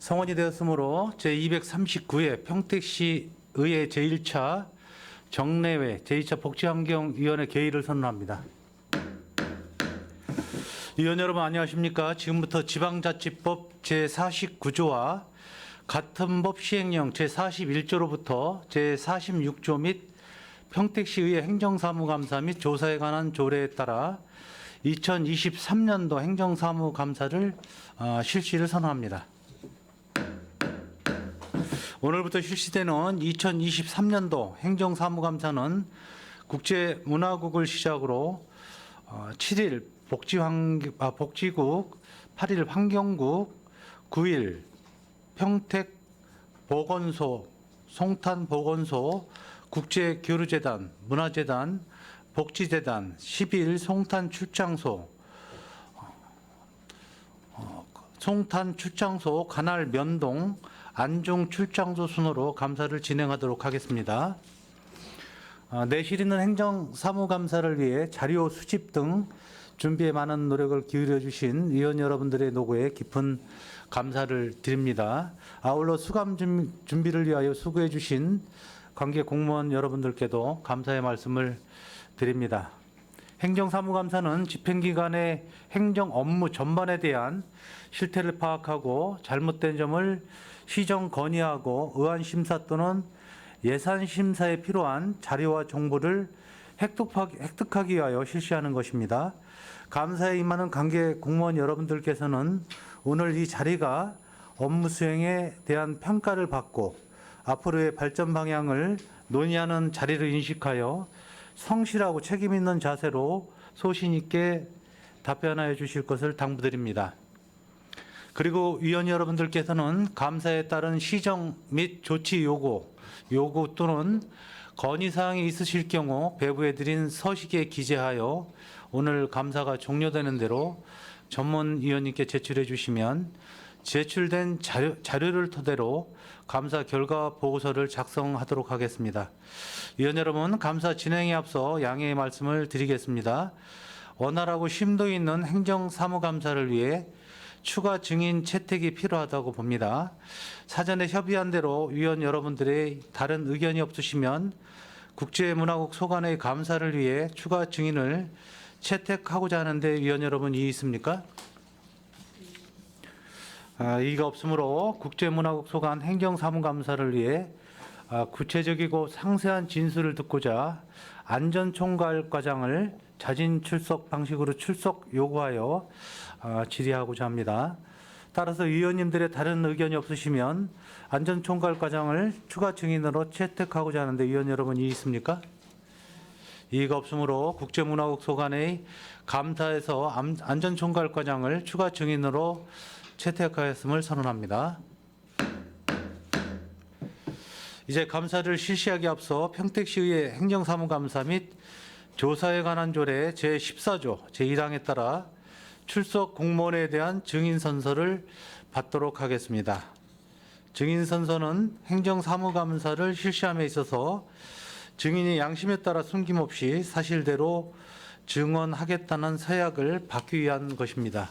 성원이 되었으므로 제239회 평택시 의회 제1차 정례회 제2차 복지환경위원회 개의를 선언합니다. 위원 여러분 안녕하십니까? 지금부터 지방자치법 제49조와 같은 법 시행령 제41조로부터 제46조 및 평택시의회 행정사무감사 및 조사에 관한 조례에 따라 2023년도 행정사무감사를 실시를 선언합니다. 오늘부터 실시되는 2023년도 행정사무감사는 국제문화국을 시작으로 7일 복지국, 8일 환경국, 9일 평택보건소, 송탄보건소, 국제교류재단, 문화재단, 복지재단, 12일 송탄출장소, 간할 면동, 안중 출장소 순으로 감사를 진행하도록 하겠습니다. 내실 있는 행정사무감사를 위해 자료 수집 등 준비에 많은 노력을 기울여 주신 위원 여러분들의 노고에 깊은 감사를 드립니다. 아울러 수감 준비를 위하여 수고해 주신 관계 공무원 여러분들께도 감사의 말씀을 드립니다. 행정사무감사는 집행기관의 행정 업무 전반에 대한 실태를 파악하고 잘못된 점을 시정 건의하고 의안심사 또는 예산심사에 필요한 자료와 정보를 획득하기 위하여 실시하는 것입니다. 감사에 임하는 관계 공무원 여러분들께서는 오늘 이 자리가 업무 수행에 대한 평가를 받고 앞으로의 발전 방향을 논의하는 자리를 인식하여 성실하고 책임 있는 자세로 소신 있게 답변하여 주실 것을 당부드립니다. 그리고 위원 여러분들께서는 감사에 따른 시정 및 조치 요구 또는 건의사항이 있으실 경우 배부해드린 서식에 기재하여 오늘 감사가 종료되는 대로 전문위원님께 제출해 주시면 제출된 자료를 토대로 감사 결과 보고서를 작성하도록 하겠습니다. 위원 여러분, 감사 진행에 앞서 양해의 말씀을 드리겠습니다. 원활하고 심도 있는 행정사무감사를 위해 추가 증인 채택이 필요하다고 봅니다. 사전에 협의한 대로 위원 여러분들의 다른 의견이 없으시면 국제문화국 소관의 감사를 위해 추가 증인을 채택하고자 하는데 위원 여러분 이의 있습니까? 이의가 없으므로 국제문화국 소관 행정사무감사를 위해 구체적이고 상세한 진술을 듣고자 안전총괄과장을 자진 출석 방식으로 출석 요구하여 질의하고자 합니다. 따라서 위원님들의 다른 의견이 없으시면 안전총괄과장을 추가 증인으로 채택하고자 하는데 위원 여러분 이의 있습니까? 이의가 없으므로 국제문화국 소관의 감사에서 안전총괄과장을 추가 증인으로 채택하였음을 선언합니다. 이제 감사를 실시하기 앞서 평택시의회 행정사무감사 및 조사에 관한 조례 제14조 제1항에 따라 출석 공무원에 대한 증인선서를 받도록 하겠습니다. 증인선서는 행정사무감사를 실시함에 있어서 증인이 양심에 따라 숨김없이 사실대로 증언하겠다는 서약을 받기 위한 것입니다.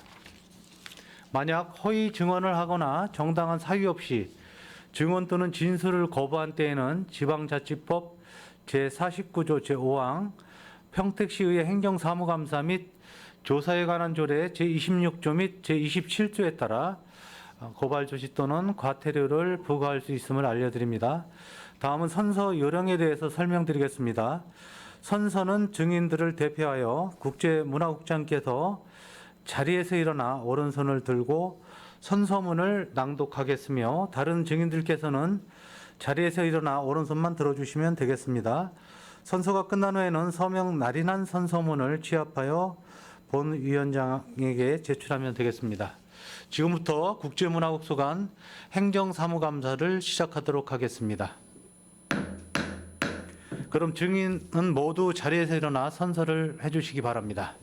만약 허위 증언을 하거나 정당한 사유 없이 증언 또는 진술을 거부한 때에는 지방자치법 제49조 제5항 평택시의회 행정사무감사 및 조사에 관한 조례 제26조 및 제27조에 따라 고발 조치 또는 과태료를 부과할 수 있음을 알려드립니다. 다음은 선서 요령에 대해서 설명드리겠습니다. 선서는 증인들을 대표하여 국제문화국장께서 자리에서 일어나 오른손을 들고 선서문을 낭독하겠으며 다른 증인들께서는 자리에서 일어나 오른손만 들어주시면 되겠습니다. 선서가 끝난 후에는 서명 날인한 선서문을 취합하여 본위원장에게 제출하면 되겠습니다. 지금부터 국제문화국 소관 행정사무감사를 시작하도록 하겠습니다. 그럼 증인은 모두 자리에서 일어나 선서를 해주시기 바랍니다.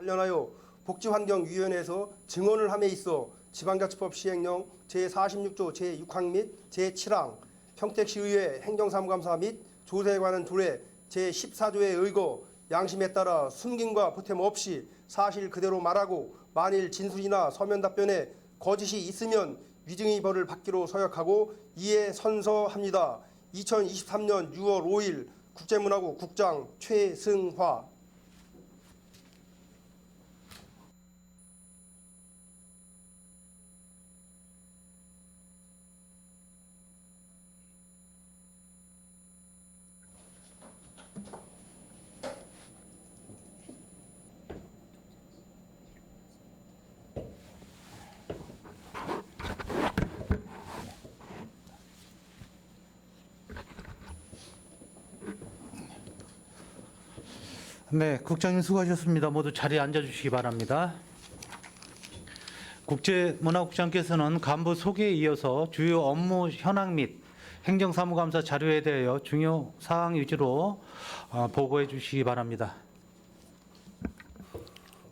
관련하여 복지환경위원회에서 증언을 함에 있어 지방자치법 시행령 제46조 제6항 및 제7항 평택시의회 행정사무감사 및 조세에 관한 조례 제14조에 의거 양심에 따라 숨김과 보탬 없이 사실 그대로 말하고 만일 진술이나 서면 답변에 거짓이 있으면 위증의 벌을 받기로 서약하고 이에 선서합니다. 2023년 6월 5일 국제문화국 국장 최승화. 네, 국장님 수고하셨습니다. 모두 자리에 앉아주시기 바랍니다. 국제문화국장께서는 간부 소개에 이어서 주요 업무 현황 및 행정사무감사 자료에 대하여 중요 사항 위주로 보고해 주시기 바랍니다.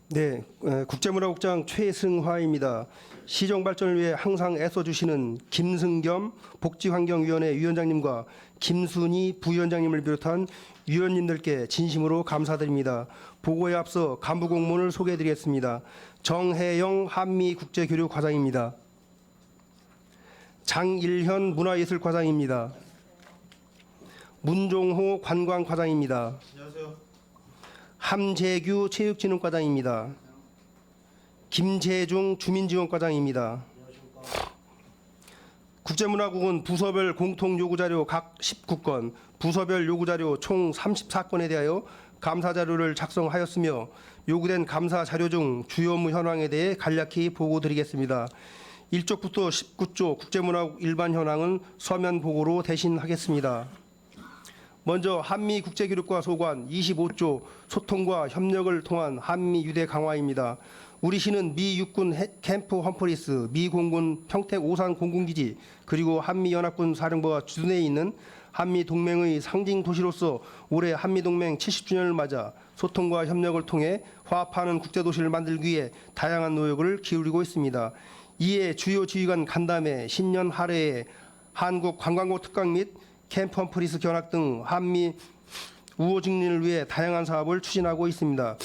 네, 국제문화국장 최승화입니다. 시정 발전을 위해 항상 애써주시는 김승겸 복지환경위원회 위원장님과 김순희 부위원장님을 비롯한 위원님들께 진심으로 감사드립니다. 보고에 앞서 간부 공무원을 소개해드리겠습니다. 정혜영 한미국제교류과장입니다. 장일현 문화예술과장입니다. 문종호 관광과장입니다. 안녕하세요. 함재규 체육진흥과장입니다. 김재중 주민지원과장입니다. 국제문화국은 부서별 공통요구자료 각 19건, 부서별 요구자료 총 34건에 대하여 감사자료를 작성하였으며 요구된 감사자료 중 주요 업무 현황에 대해 간략히 보고드리겠습니다. 1쪽부터 19쪽 국제문화국 일반 현황은 서면 보고로 대신하겠습니다. 먼저 한미국제교류과 소관 25조 소통과 협력을 통한 한미 유대 강화입니다. 우리 시는 미 육군 캠프 험프리스, 미 공군 평택 오산 공군기지, 그리고 한미연합군 사령부가 주둔해 있는 한미동맹의 상징 도시로서 올해 한미동맹 70주년을 맞아 소통과 협력을 통해 화합하는 국제도시를 만들기 위해 다양한 노력을 기울이고 있습니다. 이에 주요 지휘관 간담회, 신년 할애회, 한국관광고 특강 및 캠프 험프리스 견학 등 한미 우호 증진을 위해 다양한 사업을 추진하고 있습니다.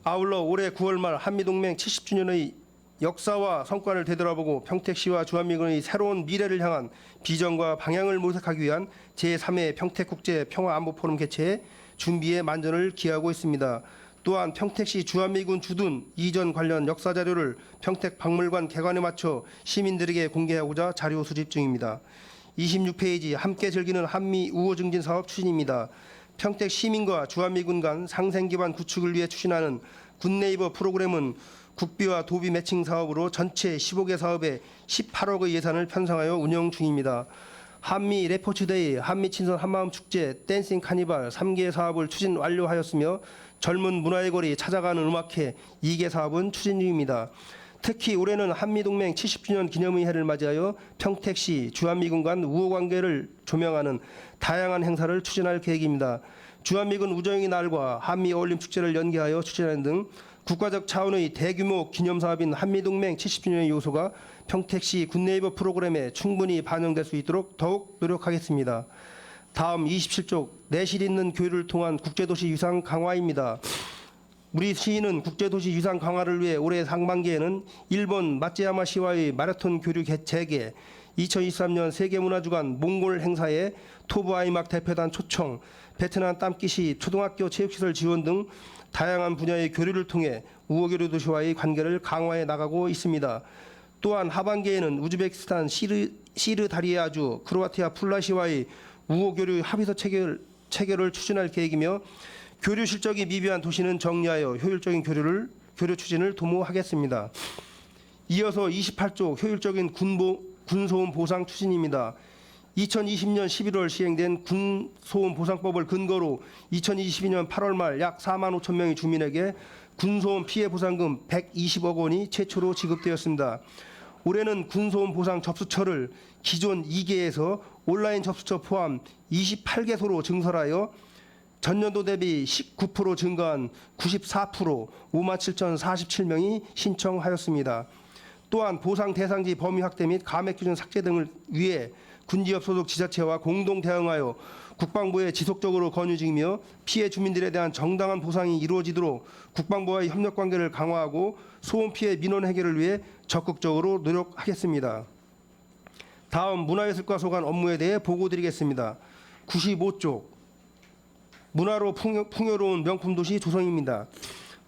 아울러 올해 9월 말 한미동맹 70주년의 역사와 성과를 되돌아보고 평택시와 주한미군의 새로운 미래를 향한 비전과 방향을 모색하기 위한 제3회 평택국제평화안보포럼 개최 준비에 만전을 기하고 있습니다. 또한 평택시 주한미군 주둔 이전 관련 역사 자료를 평택박물관 개관에 맞춰 시민들에게 공개하고자 자료 수집 중입니다. 26페이지 함께 즐기는 한미 우호 증진 사업 추진입니다. 평택 시민과 주한미군 간 상생 기반 구축을 위해 추진하는 굿네이버 프로그램은 국비와 도비 매칭 사업으로 전체 15개 사업에 18억의 예산을 편성하여 운영 중입니다. 한미 레포츠데이, 한미 친선 한마음 축제, 댄싱 카니발 3개 사업을 추진 완료하였으며 젊은 문화의 거리 찾아가는 음악회 2개 사업은 추진 중입니다. 특히 올해는 한미동맹 70주년 기념의 해를 맞이하여 평택시 주한미군 간 우호관계를 조명하는 다양한 행사를 추진할 계획입니다. 주한미군 우정의 날과 한미어울림축제를 연계하여 추진하는 등 국가적 차원의 대규모 기념사업인 한미동맹 70주년의 요소가 평택시 굿네이버 프로그램에 충분히 반영될 수 있도록 더욱 노력하겠습니다. 다음 27쪽 내실 있는 교류를 통한 국제도시 유상 강화입니다. 우리 시는 국제도시 유상 강화를 위해 올해 상반기에는 일본 마츠야마시와의 마라톤 교류 재개, 2023년 세계문화주간 몽골 행사에 토브 아이막 대표단 초청, 베트남 땀기시 초등학교 체육시설 지원 등 다양한 분야의 교류를 통해 우호교류 도시와의 관계를 강화해 나가고 있습니다. 또한 하반기에는 우즈베키스탄 시르다리아주, 크로아티아 플라시와의 우호교류 합의서 체결을 추진할 계획이며 교류 실적이 미비한 도시는 정리하여 효율적인 교류 추진을 도모하겠습니다. 이어서 28조 효율적인 군소음 보상 추진입니다. 2020년 11월 시행된 군소음 보상법을 근거로 2022년 8월 말 약 4만 5천 명의 주민에게 군소음 피해 보상금 120억 원이 최초로 지급되었습니다. 올해는 군소음 보상 접수처를 기존 2개에서 온라인 접수처 포함 28개소로 증설하여 전년도 대비 19% 증가한 94% 57,047명이 신청하였습니다. 또한 보상 대상지 범위 확대 및 감액 기준 삭제 등을 위해 군지역 소속 지자체와 공동 대응하여 국방부에 지속적으로 건의 중이며 피해 주민들에 대한 정당한 보상이 이루어지도록 국방부와의 협력 관계를 강화하고 소음 피해 민원 해결을 위해 적극적으로 노력하겠습니다. 다음 문화예술과 소관 업무에 대해 보고드리겠습니다. 95쪽 문화로 풍요로운 명품도시 조성입니다.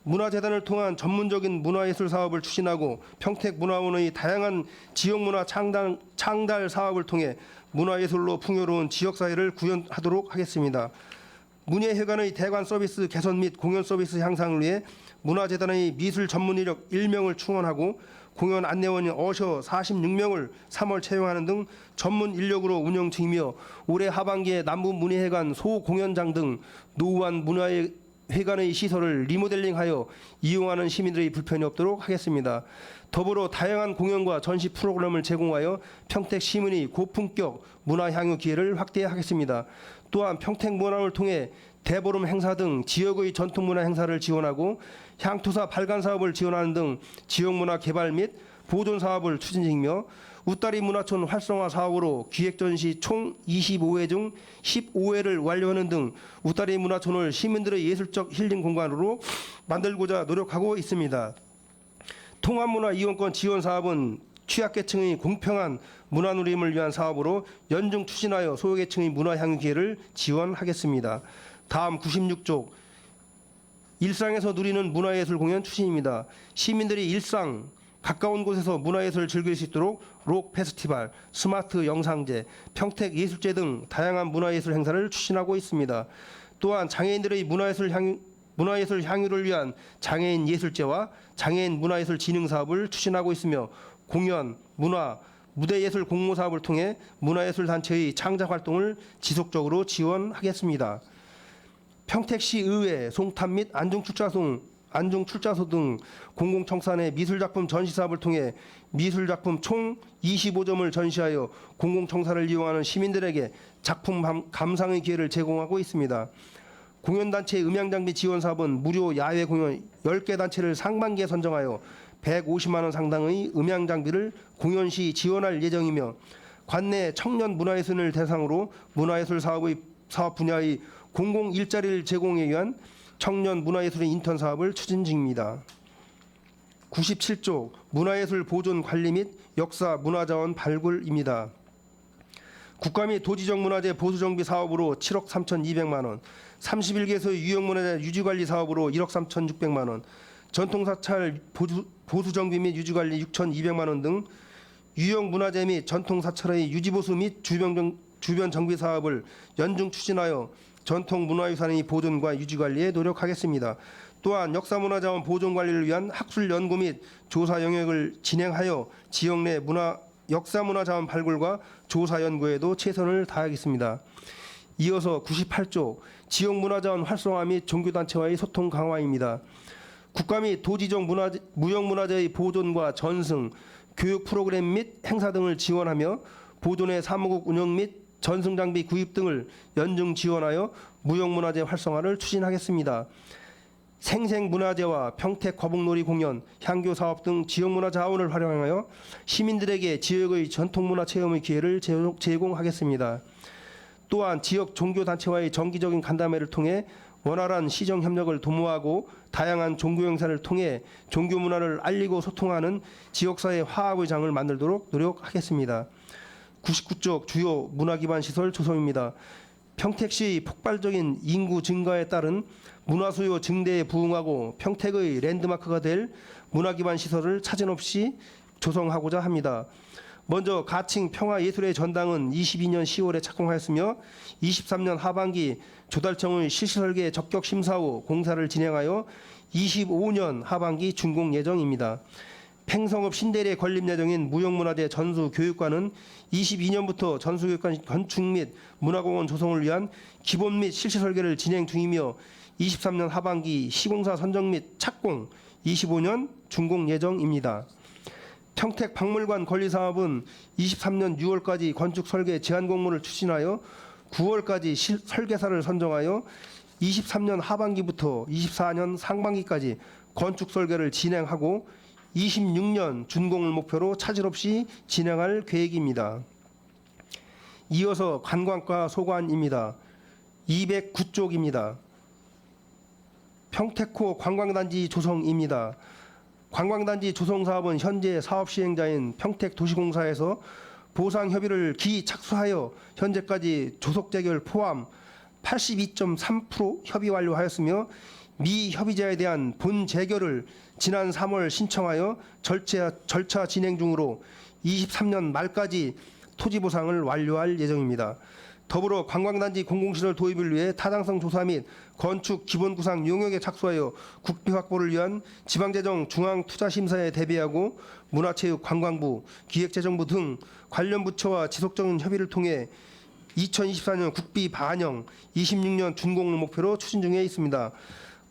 문화재단을 통한 전문적인 문화예술 사업을 추진하고 평택문화원의 다양한 지역문화 창달 사업을 통해 문화예술로 풍요로운 지역사회를 구현하도록 하겠습니다. 문예회관의 대관 서비스 개선 및 공연 서비스 향상을 위해 문화재단의 미술 전문 인력 1명을 충원하고 공연 안내원인 어셔 46명을 3월 채용하는 등 전문 인력으로 운영 중이며 올해 하반기에 남부문예회관 소공연장 등 노후한 문화회관의 시설을 리모델링하여 이용하는 시민들의 불편이 없도록 하겠습니다. 더불어 다양한 공연과 전시 프로그램을 제공하여 평택 시민의 고품격 문화 향유 기회를 확대하겠습니다. 또한 평택문화원을 통해 대보름 행사 등 지역의 전통문화 행사를 지원하고 향토사 발간 사업을 지원하는 등 지역문화 개발 및 보존 사업을 추진 중이며 웃다리 문화촌 활성화 사업으로 기획전시 총 25회 중 15회를 완료하는 등 웃다리 문화촌을 시민들의 예술적 힐링 공간으로 만들고자 노력하고 있습니다. 통합문화 이용권 지원 사업은 취약계층의 공평한 문화누림을 위한 사업으로 연중 추진하여 소외계층의 문화향유 기회를 지원하겠습니다. 다음 96쪽 일상에서 누리는 문화예술 공연 추진입니다. 시민들이 일상 가까운 곳에서 문화예술을 즐길 수 있도록 록 페스티벌, 스마트 영상제, 평택 예술제 등 다양한 문화예술 행사를 추진하고 있습니다. 또한 장애인들의 문화예술 향유를 위한 장애인 예술제와 장애인 문화예술 진흥 사업을 추진하고 있으며 공연, 문화, 무대예술 공모 사업을 통해 문화예술 단체의 창작 활동을 지속적으로 지원하겠습니다. 평택시 의회 송탄 및 안중출자소 등 공공청산의 미술작품 전시 사업을 통해 미술작품 총 25점을 전시하여 공공청사를 이용하는 시민들에게 작품 감상의 기회를 제공하고 있습니다. 공연단체 음향장비 지원 사업은 무료 야외 공연 10개 단체를 상반기에 선정하여 150만 원 상당의 음향장비를 공연 시 지원할 예정이며 관내 청년 문화예술인을 대상으로 문화예술 사업 분야의 공공 일자리를 제공에 위한 청년 문화예술인 인턴 사업을 추진 중입니다. 97조 문화예술 보존 관리 및 역사 문화자원 발굴입니다. 국가 및 도지적 문화재 보수정비 사업으로 7억 3,200만 원, 31개소의 유형문화재 유지관리 사업으로 1억 3,600만 원, 전통사찰 보수정비 및 유지관리 6,200만 원 등 유형문화재 및 전통사찰의 유지보수 및 주변 정비 사업을 연중 추진하여 전통문화유산의 보존과 유지관리에 노력하겠습니다. 또한 역사문화자원 보존관리를 위한 학술 연구 및 조사 영역을 진행하여 지역 내 역사문화자원 발굴과 조사 연구에도 최선을 다하겠습니다. 이어서 98조 지역문화자원 활성화 및 종교단체와의 소통 강화입니다. 국가 및 도지적 무형문화재의 보존과 전승, 교육 프로그램 및 행사 등을 지원하며 보존의 사무국 운영 및 전승장비 구입 등을 연중 지원하여 무형문화재 활성화를 추진하겠습니다. 생생문화재와 평택 거북놀이 공연, 향교 사업 등 지역문화 자원을 활용하여 시민들에게 지역의 전통문화 체험의 기회를 제공하겠습니다. 또한 지역 종교단체와의 정기적인 간담회를 통해 원활한 시정 협력을 도모하고 다양한 종교 행사를 통해 종교 문화를 알리고 소통하는 지역사회 화합의 장을 만들도록 노력하겠습니다. 99쪽 주요 문화기반 시설 조성입니다. 평택시 폭발적인 인구 증가에 따른 문화수요 증대에 부응하고 평택의 랜드마크가 될 문화기반 시설을 차질 없이 조성하고자 합니다. 먼저 가칭 평화예술의 전당은 22년 10월에 착공하였으며 23년 하반기 조달청의 실시설계 적격 심사 후 공사를 진행하여 25년 하반기 준공 예정입니다. 팽성읍 신대리에 건립 예정인 무형문화재 전수교육관은 22년부터 전수교육관 건축 및 문화공원 조성을 위한 기본 및 실시 설계를 진행 중이며 23년 하반기 시공사 선정 및 착공, 25년 준공 예정입니다. 평택 박물관 건립 사업은 23년 6월까지 건축 설계 제안 공모를 추진하여 9월까지 설계사를 선정하여 23년 하반기부터 24년 상반기까지 건축 설계를 진행하고 26년 준공을 목표로 차질 없이 진행할 계획입니다. 이어서 관광과 소관입니다. 209쪽입니다. 평택호 관광단지 조성입니다. 관광단지 조성 사업은 현재 사업 시행자인 평택도시공사에서 보상 협의를 기착수하여 현재까지 조속 재결 포함 82.3% 협의 완료하였으며 미협의자에 대한 본 재결을 지난 3월 신청하여 절차 진행 중으로 23년 말까지 토지 보상을 완료할 예정입니다. 더불어 관광단지 공공시설 도입을 위해 타당성 조사 및 건축 기본구상 용역에 착수하여 국비 확보를 위한 지방재정 중앙투자심사에 대비하고 문화체육관광부, 기획재정부 등 관련 부처와 지속적인 협의를 통해 2024년 국비 반영, 26년 준공을 목표로 추진 중에 있습니다.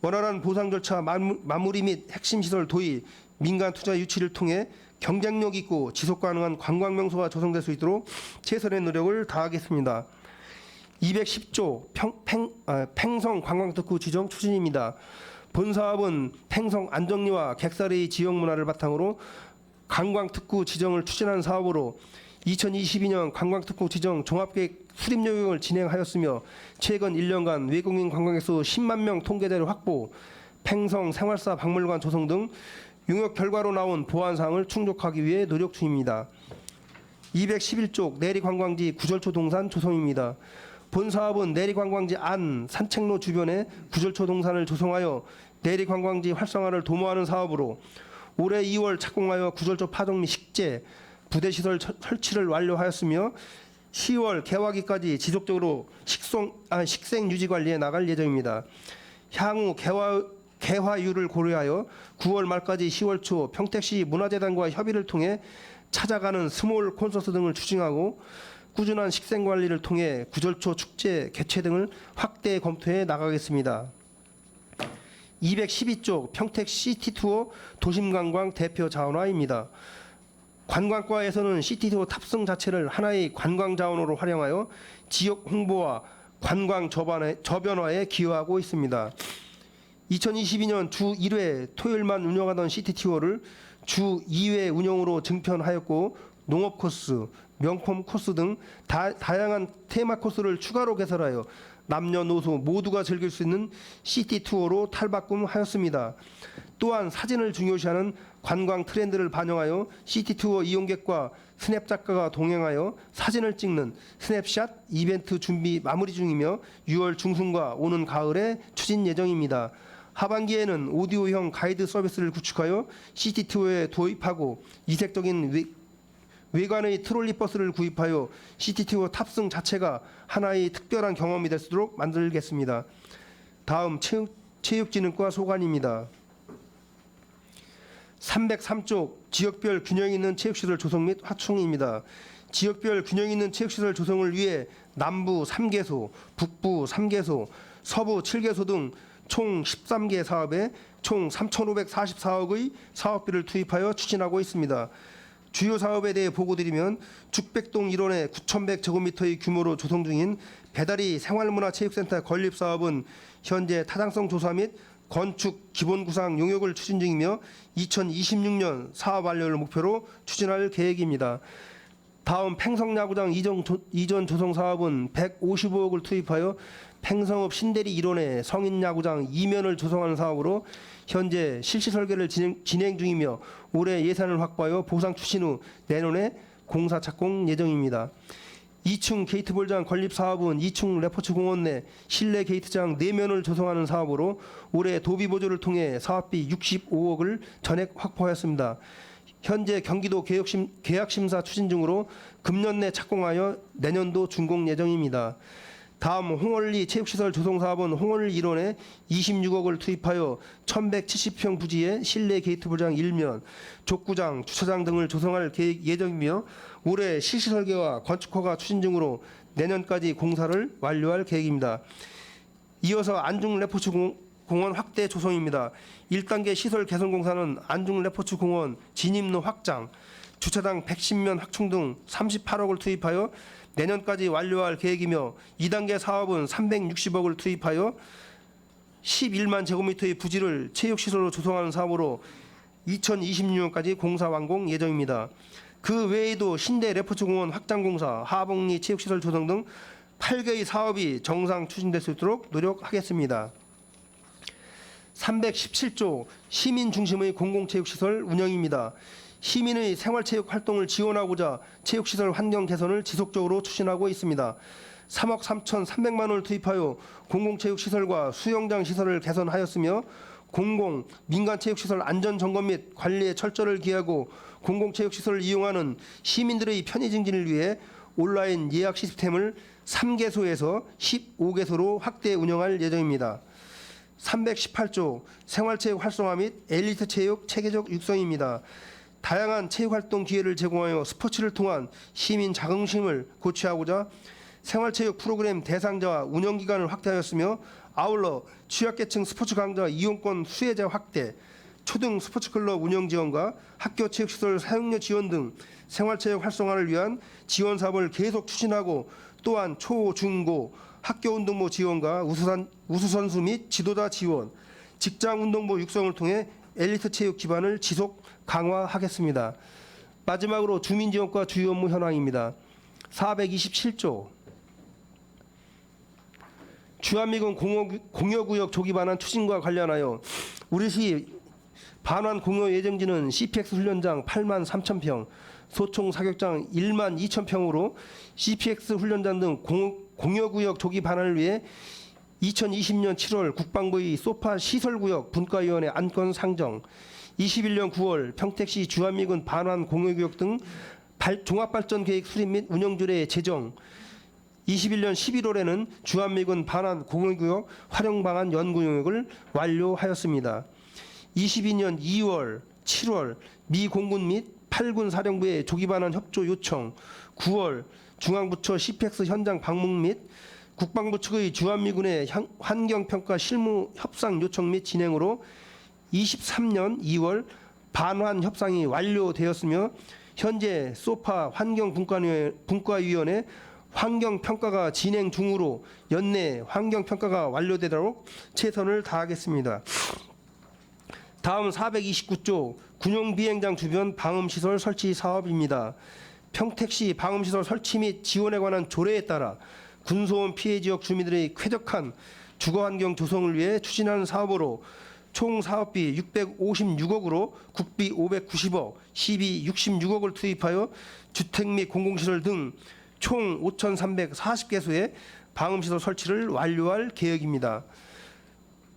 원활한 보상 절차 마무리 및 핵심 시설 도입, 민간 투자 유치를 통해 경쟁력 있고 지속 가능한 관광 명소가 조성될 수 있도록 최선의 노력을 다하겠습니다. 210조 팽성 관광특구 지정 추진입니다. 본 사업은 팽성 안정리와 객사리 지역 문화를 바탕으로 관광특구 지정을 추진한 사업으로 2022년 관광특구 지정 종합계획 수립 요령을 진행하였으며 최근 1년간 외국인 관광객수 10만 명 통계자료 확보, 팽성 생활사 박물관 조성 등 용역 결과로 나온 보완사항을 충족하기 위해 노력 중입니다. 211쪽 내리관광지 구절초 동산 조성입니다. 본 사업은 내리관광지 안 산책로 주변에 구절초 동산을 조성하여 내리관광지 활성화를 도모하는 사업으로 올해 2월 착공하여 구절초 파종 및 식재, 부대시설 설치를 완료하였으며 10월 개화기까지 지속적으로 식생 유지 관리에 나갈 예정입니다. 향후 개화율을 고려하여 9월 말까지 10월 초 평택시 문화재단과 협의를 통해 찾아가는 스몰 콘서트 등을 추진하고 꾸준한 식생 관리를 통해 구절초 축제 개최 등을 확대 검토해 나가겠습니다. 212쪽 평택 시티투어 도심관광 대표 자원화입니다. 관광과에서는 시티투어 탑승 자체를 하나의 관광 자원으로 활용하여 지역 홍보와 관광 저변화에 기여하고 있습니다. 2022년 주 1회 토요일만 운영하던 시티투어를 주 2회 운영으로 증편하였고 농업 코스, 명품 코스 등 다양한 테마 코스를 추가로 개설하여 남녀노소 모두가 즐길 수 있는 시티투어로 탈바꿈하였습니다. 또한 사진을 중요시하는 관광 트렌드를 반영하여 시티투어 이용객과 스냅 작가가 동행하여 사진을 찍는 스냅샷 이벤트 준비 마무리 중이며 6월 중순과 오는 가을에 추진 예정입니다. 하반기에는 오디오형 가이드 서비스를 구축하여 시티투어에 도입하고 이색적인 외관의 트롤리 버스를 구입하여 시티투어 탑승 자체가 하나의 특별한 경험이 될 수 있도록 만들겠습니다. 다음 체육진흥과 소관입니다. 303쪽 지역별 균형 있는 체육시설 조성 및 확충입니다. 지역별 균형 있는 체육시설 조성을 위해 남부 3개소, 북부 3개소, 서부 7개소 등 총 13개 사업에 총 3,544억의 사업비를 투입하여 추진하고 있습니다. 주요 사업에 대해 보고드리면 죽백동 일원의 9,100제곱미터의 규모로 조성 중인 배다리 생활문화체육센터 건립사업은 현재 타당성 조사 및 건축 기본구상 용역을 추진 중이며 2026년 사업 완료를 목표로 추진할 계획입니다. 다음 팽성야구장 이전 조성 사업은 155억을 투입하여 팽성읍 신대리 일원의 성인야구장 2면을 조성하는 사업으로 현재 실시 설계를 진행 중이며 올해 예산을 확보하여 보상 추진 후 내년에 공사 착공 예정입니다. 2층 게이트볼장 건립 사업은 2층 레포츠 공원 내 실내 게이트장 4면을 조성하는 사업으로 올해 도비 보조를 통해 사업비 65억을 전액 확보하였습니다. 현재 경기도 계약심사 추진 중으로 금년 내 착공하여 내년도 준공 예정입니다. 다음 홍월리 체육시설 조성 사업은 홍월리 일원에 26억을 투입하여 1,170평 부지에 실내 게이트볼장 1면, 족구장, 주차장 등을 조성할 계획 예정이며 올해 실시 설계와 건축허가 추진 중으로 내년까지 공사를 완료할 계획입니다. 이어서 안중 레포츠 공원 확대 조성입니다. 1단계 시설 개선 공사는 안중 레포츠 공원 진입로 확장, 주차장 110면 확충 등 38억을 투입하여 내년까지 완료할 계획이며 2단계 사업은 360억을 투입하여 11만 제곱미터의 부지를 체육시설로 조성하는 사업으로 2026년까지 공사 완공 예정입니다. 그 외에도 신대 레포츠 공원 확장 공사, 하봉리 체육시설 조성 등 8개의 사업이 정상 추진될 수 있도록 노력하겠습니다. 317조 시민 중심의 공공체육시설 운영입니다. 시민의 생활체육 활동을 지원하고자 체육시설 환경 개선을 지속적으로 추진하고 있습니다. 3억 3,300만 원을 투입하여 공공체육시설과 수영장 시설을 개선하였으며 공공, 민간체육시설 안전점검 및 관리에 철저를 기하고 공공체육시설을 이용하는 시민들의 편의 증진을 위해 온라인 예약 시스템을 3개소에서 15개소로 확대 운영할 예정입니다. 318조 생활체육 활성화 및 엘리트 체육 체계적 육성입니다. 다양한 체육활동 기회를 제공하여 스포츠를 통한 시민 자긍심을 고취하고자 생활체육 프로그램 대상자와 운영기간을 확대하였으며 아울러 취약계층 스포츠 강좌 이용권 수혜자 확대, 초등 스포츠클럽 운영 지원과 학교 체육시설 사용료 지원 등 생활체육 활성화를 위한 지원 사업을 계속 추진하고 또한 초, 중, 고 학교운동부 지원과 우수선수 및 지도자 지원, 직장운동부 육성을 통해 엘리트 체육 기반을 지속 강화하겠습니다. 마지막으로 주민지원과 주요 업무 현황입니다. 427조 주한미군 공여구역 조기 반환 추진과 관련하여 우리시 반환 공여 예정지는 CPX 훈련장 8만 3천 평, 소총 사격장 1만 2천 평으로 CPX 훈련장 등 공여구역 조기 반환을 위해 2020년 7월 국방부의 소파 시설구역 분과위원회 안건 상정, 21년 9월 평택시 주한미군 반환 공여구역 등 종합발전계획 수립 및 운영조례 제정, 21년 11월에는 주한미군 반환 공여구역 활용방안 연구 용역을 완료하였습니다. 22년 2월, 7월 미 공군 및 8군 사령부의 조기 반환 협조 요청, 9월 중앙부처 CPX 현장 방문 및 국방부 측의 주한미군의 환경평가 실무 협상 요청 및 진행으로 23년 2월 반환 협상이 완료되었으며 현재 소파 환경분과위원회 환경평가가 진행 중으로 연내 환경평가가 완료되도록 최선을 다하겠습니다. 다음 429조 군용비행장 주변 방음시설 설치 사업입니다. 평택시 방음시설 설치 및 지원에 관한 조례에 따라 군소음 피해 지역 주민들의 쾌적한 주거환경 조성을 위해 추진하는 사업으로 총 사업비 656억으로 국비 590억, 시비 66억을 투입하여 주택 및 공공시설 등 총 5,340개소의 방음시설 설치를 완료할 계획입니다.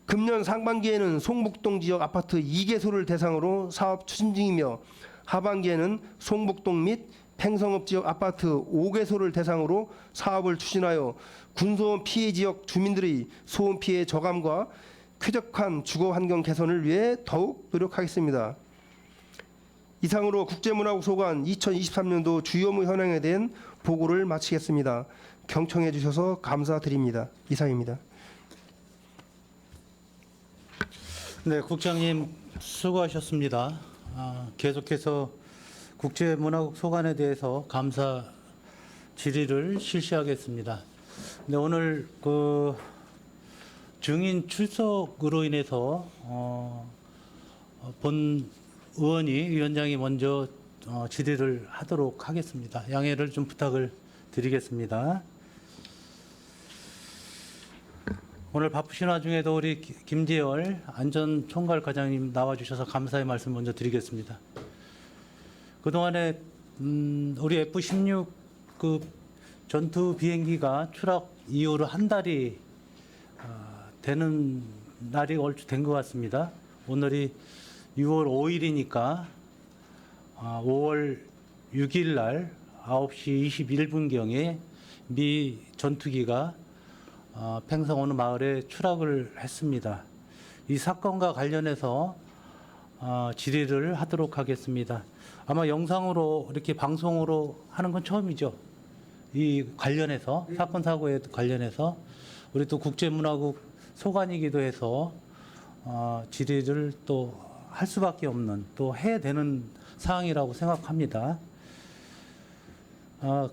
금년 상반기에는 송북동 지역 아파트 2개소를 대상으로 사업 추진 중이며 하반기에는 송북동 및 팽성읍 지역 아파트 5개소를 대상으로 사업을 추진하여 군소음 피해 지역 주민들의 소음 피해 저감과 쾌적한 주거 환경 개선을 위해 더욱 노력하겠습니다. 이상으로 국제문화국 소관 2023년도 주요 업무 현황에 대한 보고를 마치겠습니다. 경청해 주셔서 감사드립니다. 이상입니다. 네, 국장님 수고하셨습니다. 계속해서 국제문화국 소관에 대해서 감사 질의를 실시하겠습니다. 네, 오늘 그 증인 출석으로 인해서 본 위원장이 먼저 질의를 하도록 하겠습니다. 양해를 좀 부탁을 드리겠습니다. 오늘 바쁘신 와중에도 우리 김재열 안전총괄과장님 나와주셔서 감사의 말씀 먼저 드리겠습니다. 그동안에 우리 F-16급 전투 비행기가 추락 이후로 한 달이 되는 날이 얼추 된 것 같습니다. 오늘이 6월 5일이니까 5월 6일 날 9시 21분경에 미 전투기가 팽성 어느 마을에 추락을 했습니다. 이 사건과 관련해서 질의를 하도록 하겠습니다. 아마 영상으로 이렇게 방송으로 하는 건 처음이죠. 이 관련해서 사건 사고에 관련해서 우리 또 국제문화국 소관이기도 해서 질의를 또 할 수밖에 없는 또 해야 되는 사항이라고 생각합니다.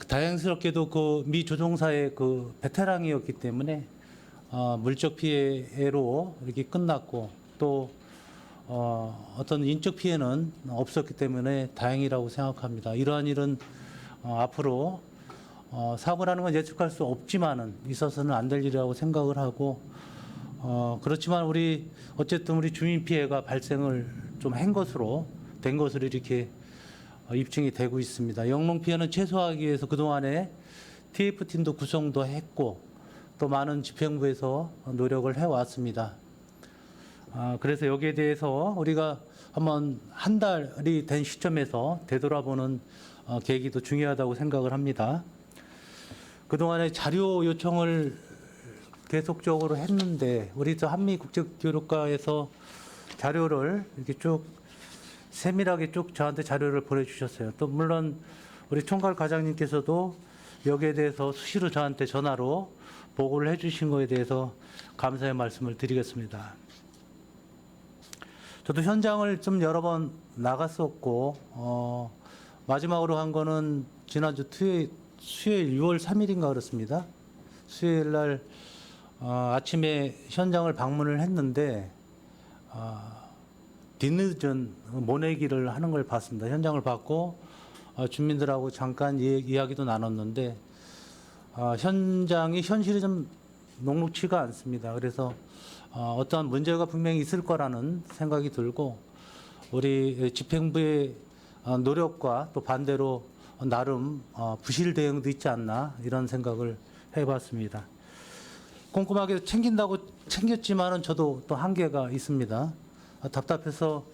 다행스럽게도 그 미 조종사의 그 베테랑이었기 때문에 물적 피해로 이렇게 끝났고 또 어떤 인적 피해는 없었기 때문에 다행이라고 생각합니다. 이러한 일은 앞으로 사고라는 건 예측할 수 없지만은 있어서는 안 될 일이라고 생각을 하고 그렇지만 어쨌든 우리 주민 피해가 발생을 좀 된 것으로 이렇게 입증이 되고 있습니다. 영농 피해는 최소화하기 위해서 그동안에 TF팀도 구성도 했고 또 많은 집행부에서 노력을 해왔습니다. 그래서 여기에 대해서 우리가 한번 한 달이 된 시점에서 되돌아보는 계기도 중요하다고 생각을 합니다. 그동안에 자료 요청을 계속적으로 했는데 우리 저 한미국제교류과에서 자료를 이렇게 쭉 세밀하게 쭉 저한테 자료를 보내주셨어요. 또 물론 우리 총괄 과장님께서도 여기에 대해서 수시로 저한테 전화로 보고를 해주신 거에 대해서 감사의 말씀을 드리겠습니다. 저도 현장을 좀 여러 번 나갔었고 마지막으로 한 거는 지난주 수요일 6월 3일인가 그렇습니다. 수요일 날 아침에 현장을 방문을 했는데 뒤늦은 모내기를 하는 걸 봤습니다. 현장을 봤고 주민들하고 잠깐 이야기도 나눴는데 현장이 현실이 좀 녹록치가 않습니다. 그래서 어떠한 문제가 분명히 있을 거라는 생각이 들고 우리 집행부의 노력과 또 반대로 나름 부실 대응도 있지 않나 이런 생각을 해봤습니다. 꼼꼼하게 챙긴다고 챙겼지만은 저도 또 한계가 있습니다. 답답해서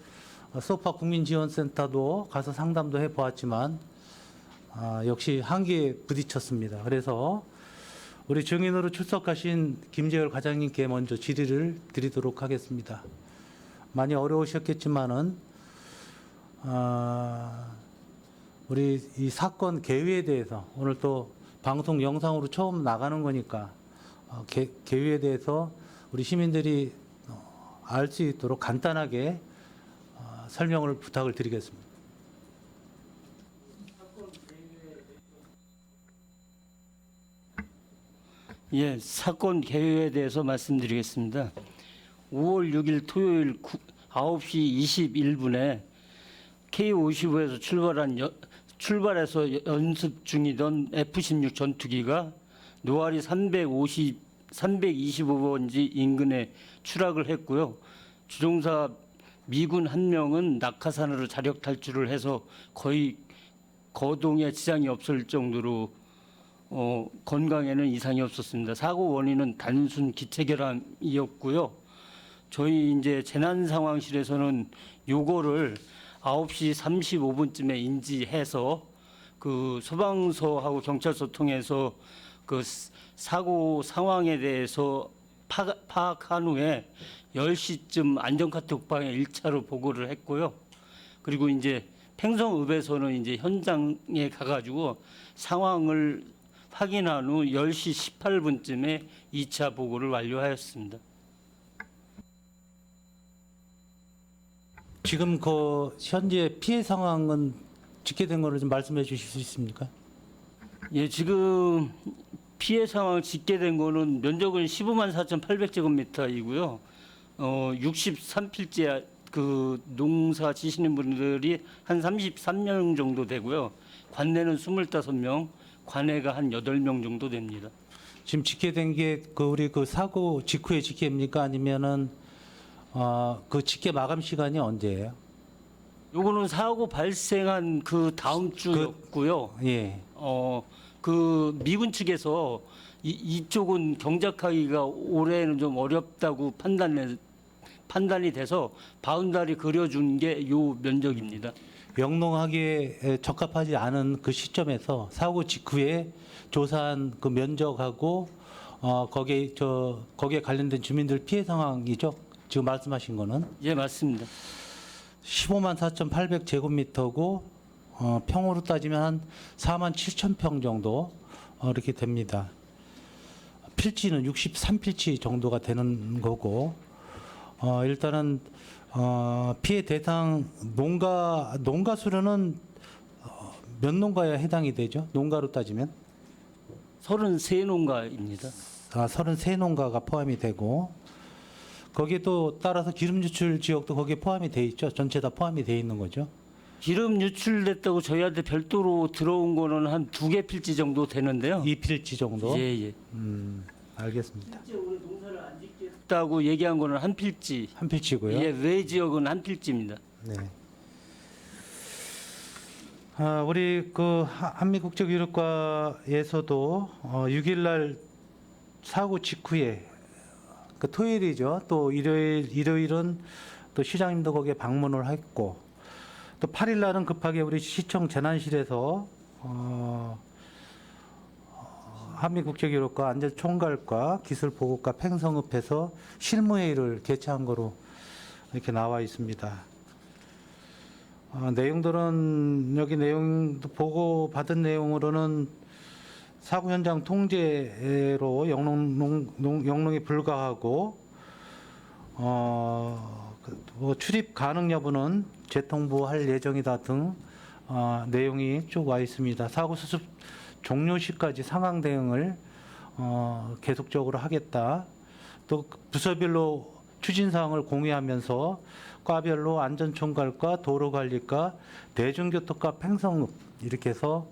소파 국민지원센터도 가서 상담도 해보았지만 역시 한계에 부딪혔습니다. 그래서 우리 증인으로 출석하신 김재열 과장님께 먼저 질의를 드리도록 하겠습니다. 많이 어려우셨겠지만은 우리 이 사건 개요에 대해서 오늘 또 방송 영상으로 처음 나가는 거니까 개요에 대해서 우리 시민들이 알 수 있도록 간단하게 설명을 부탁을 드리겠습니다. 예, 사건 개요에 대해서 말씀드리겠습니다. 5월 6일 토요일 9시 21분에 K55에서 출발해서 연습 중이던 F-16 전투기가 노아리 325번지 인근에 추락을 했고요. 주종사 미군 한 명은 낙하산으로 자력 탈출을 해서 거의 거동에 지장이 없을 정도로 건강에는 이상이 없었습니다. 사고 원인은 단순 기체 결함이었고요. 저희 이제 재난 상황실에서는 요거를 9시 35분쯤에 인지해서 그 소방서하고 경찰서 통해서 그 사고 상황에 대해서 파악한 후에 10시쯤 안전카톡방에 1차로 보고를 했고요. 그리고 이제 팽성읍에서는 이제 현장에 가가지고 상황을 확인한 후 10시 18분쯤에 2차 보고를 완료하였습니다. 지금 그 현재 피해 상황은 집계된 거를 좀 말씀해 주실 수 있습니까? 예, 지금 피해 상황 집계된 거는 면적은 15만 4,800제곱미터이고요. 63필지 그 농사 지시는 분들이 한 33명 정도 되고요. 관내는 25명, 관내가 한 8명 정도 됩니다. 지금 집계된 게 우리 그 사고 직후에 집계입니까? 아니면은 그 집계 마감 시간이 언제예요? 요거는 사고 발생한 그 다음 주였고요. 예. 그 미군 측에서 이쪽은 경작하기가 올해는 좀 어렵다고 판단이 돼서 바운다리 그려준 게 요 면적입니다. 영농하기에 적합하지 않은 그 시점에서 사고 직후에 조사한 그 면적하고 거기에 관련된 주민들 피해 상황이죠. 지금 말씀하신 거는 예, 맞습니다. 15만 4,800제곱미터고 평으로 따지면 한 4만 7천 평 정도 이렇게 됩니다. 필지는 63필지 정도가 되는 거고 일단은 피해 대상 농가 수로는 몇 농가에 해당이 되죠? 농가로 따지면 33농가입니다. 33농가가 포함이 되고 거기에 또 따라서 기름 유출 지역도 거기에 포함이 돼 있죠. 전체 다 포함이 돼 있는 거죠. 기름 유출됐다고 저희한테 별도로 들어온 거는 한 2개 필지 정도 되는데요. 2필지 정도. 예. 알겠습니다. 실제 우리 농사를 안 짓겠다고 얘기한 거는 한 필지. 한 필지고요. 예, 외 지역은 한 필지입니다. 네. 우리 그 한미국제교육과에서도 6일날 사고 직후에 그 토요일이죠. 또 일요일은 또 시장님도 거기에 방문을 했고 또 8일날은 급하게 우리 시청 재난실에서 한미국제교육과 안전총괄과 기술보고과 팽성읍에서 실무회의를 개최한 거로 이렇게 나와 있습니다. 내용들은 여기 내용도 보고 받은 내용으로는 사고 현장 통제로 영농이 불가하고 뭐 출입 가능 여부는 재통보할 예정이다 등 내용이 쭉 와 있습니다. 사고 수습 종료 시까지 상황 대응을 계속적으로 하겠다. 또 부서별로 추진 사항을 공유하면서 과별로 안전총괄과 도로관리과 대중교통과 팽성읍 이렇게 해서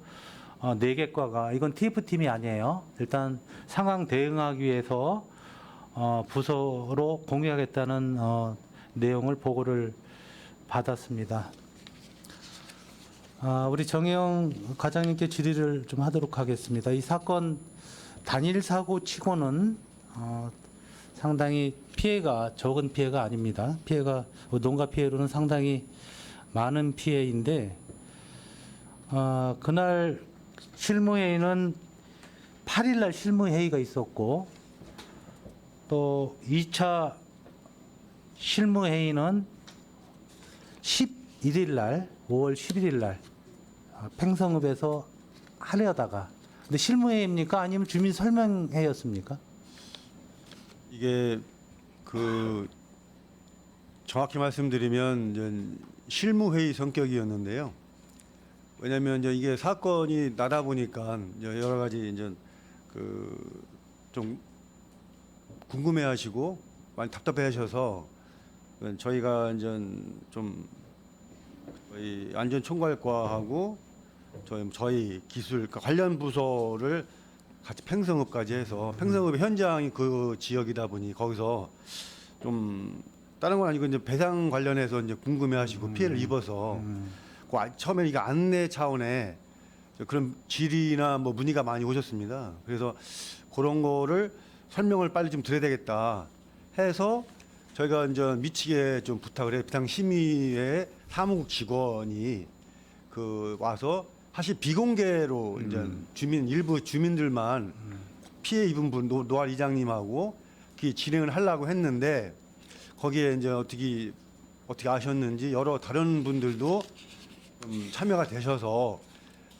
4개 과가 이건 TF팀이 아니에요. 일단 상황 대응하기 위해서 부서로 공유하겠다는 내용을 보고를 받았습니다. 우리 정혜영 과장님께 질의를 좀 하도록 하겠습니다. 이 사건 단일 사고 치고는 상당히 피해가 적은 피해가 아닙니다. 피해가 농가 피해로는 상당히 많은 피해인데 그날 실무회의는 8일날 실무회의가 있었고 또 2차 실무회의는 11일날 5월 11일날 팽성읍에서 하려다가 근데 실무회의입니까? 아니면 주민 설명회였습니까? 이게 그 정확히 말씀드리면 이제 실무회의 성격이었는데요. 왜냐하면 이제 이게 사건이 나다 보니까 이제 여러 가지 이제 그 좀 궁금해하시고 많이 답답해하셔서 저희가 이제 좀 저희 안전총괄과하고 저희 기술 관련 부서를 같이 팽성읍까지 해서 팽성읍의 현장이 그 지역이다 보니 거기서 좀 다른 건 아니고 이제 배상 관련해서 이제 궁금해하시고 피해를 입어서 그 처음에 이게 안내 차원에 그런 질의나 뭐 문의가 많이 오셨습니다. 그래서 그런 거를 설명을 빨리 좀 드려야 되겠다 해서 저희가 이제 미치게 좀 부탁을 해요. 비상심의회 사무국 직원이 그 와서 사실 비공개로 이제 일부 주민들만 피해 입은 분 노알 이장님하고 그 진행을 하려고 했는데 거기에 이제 어떻게 아셨는지 여러 다른 분들도 좀 참여가 되셔서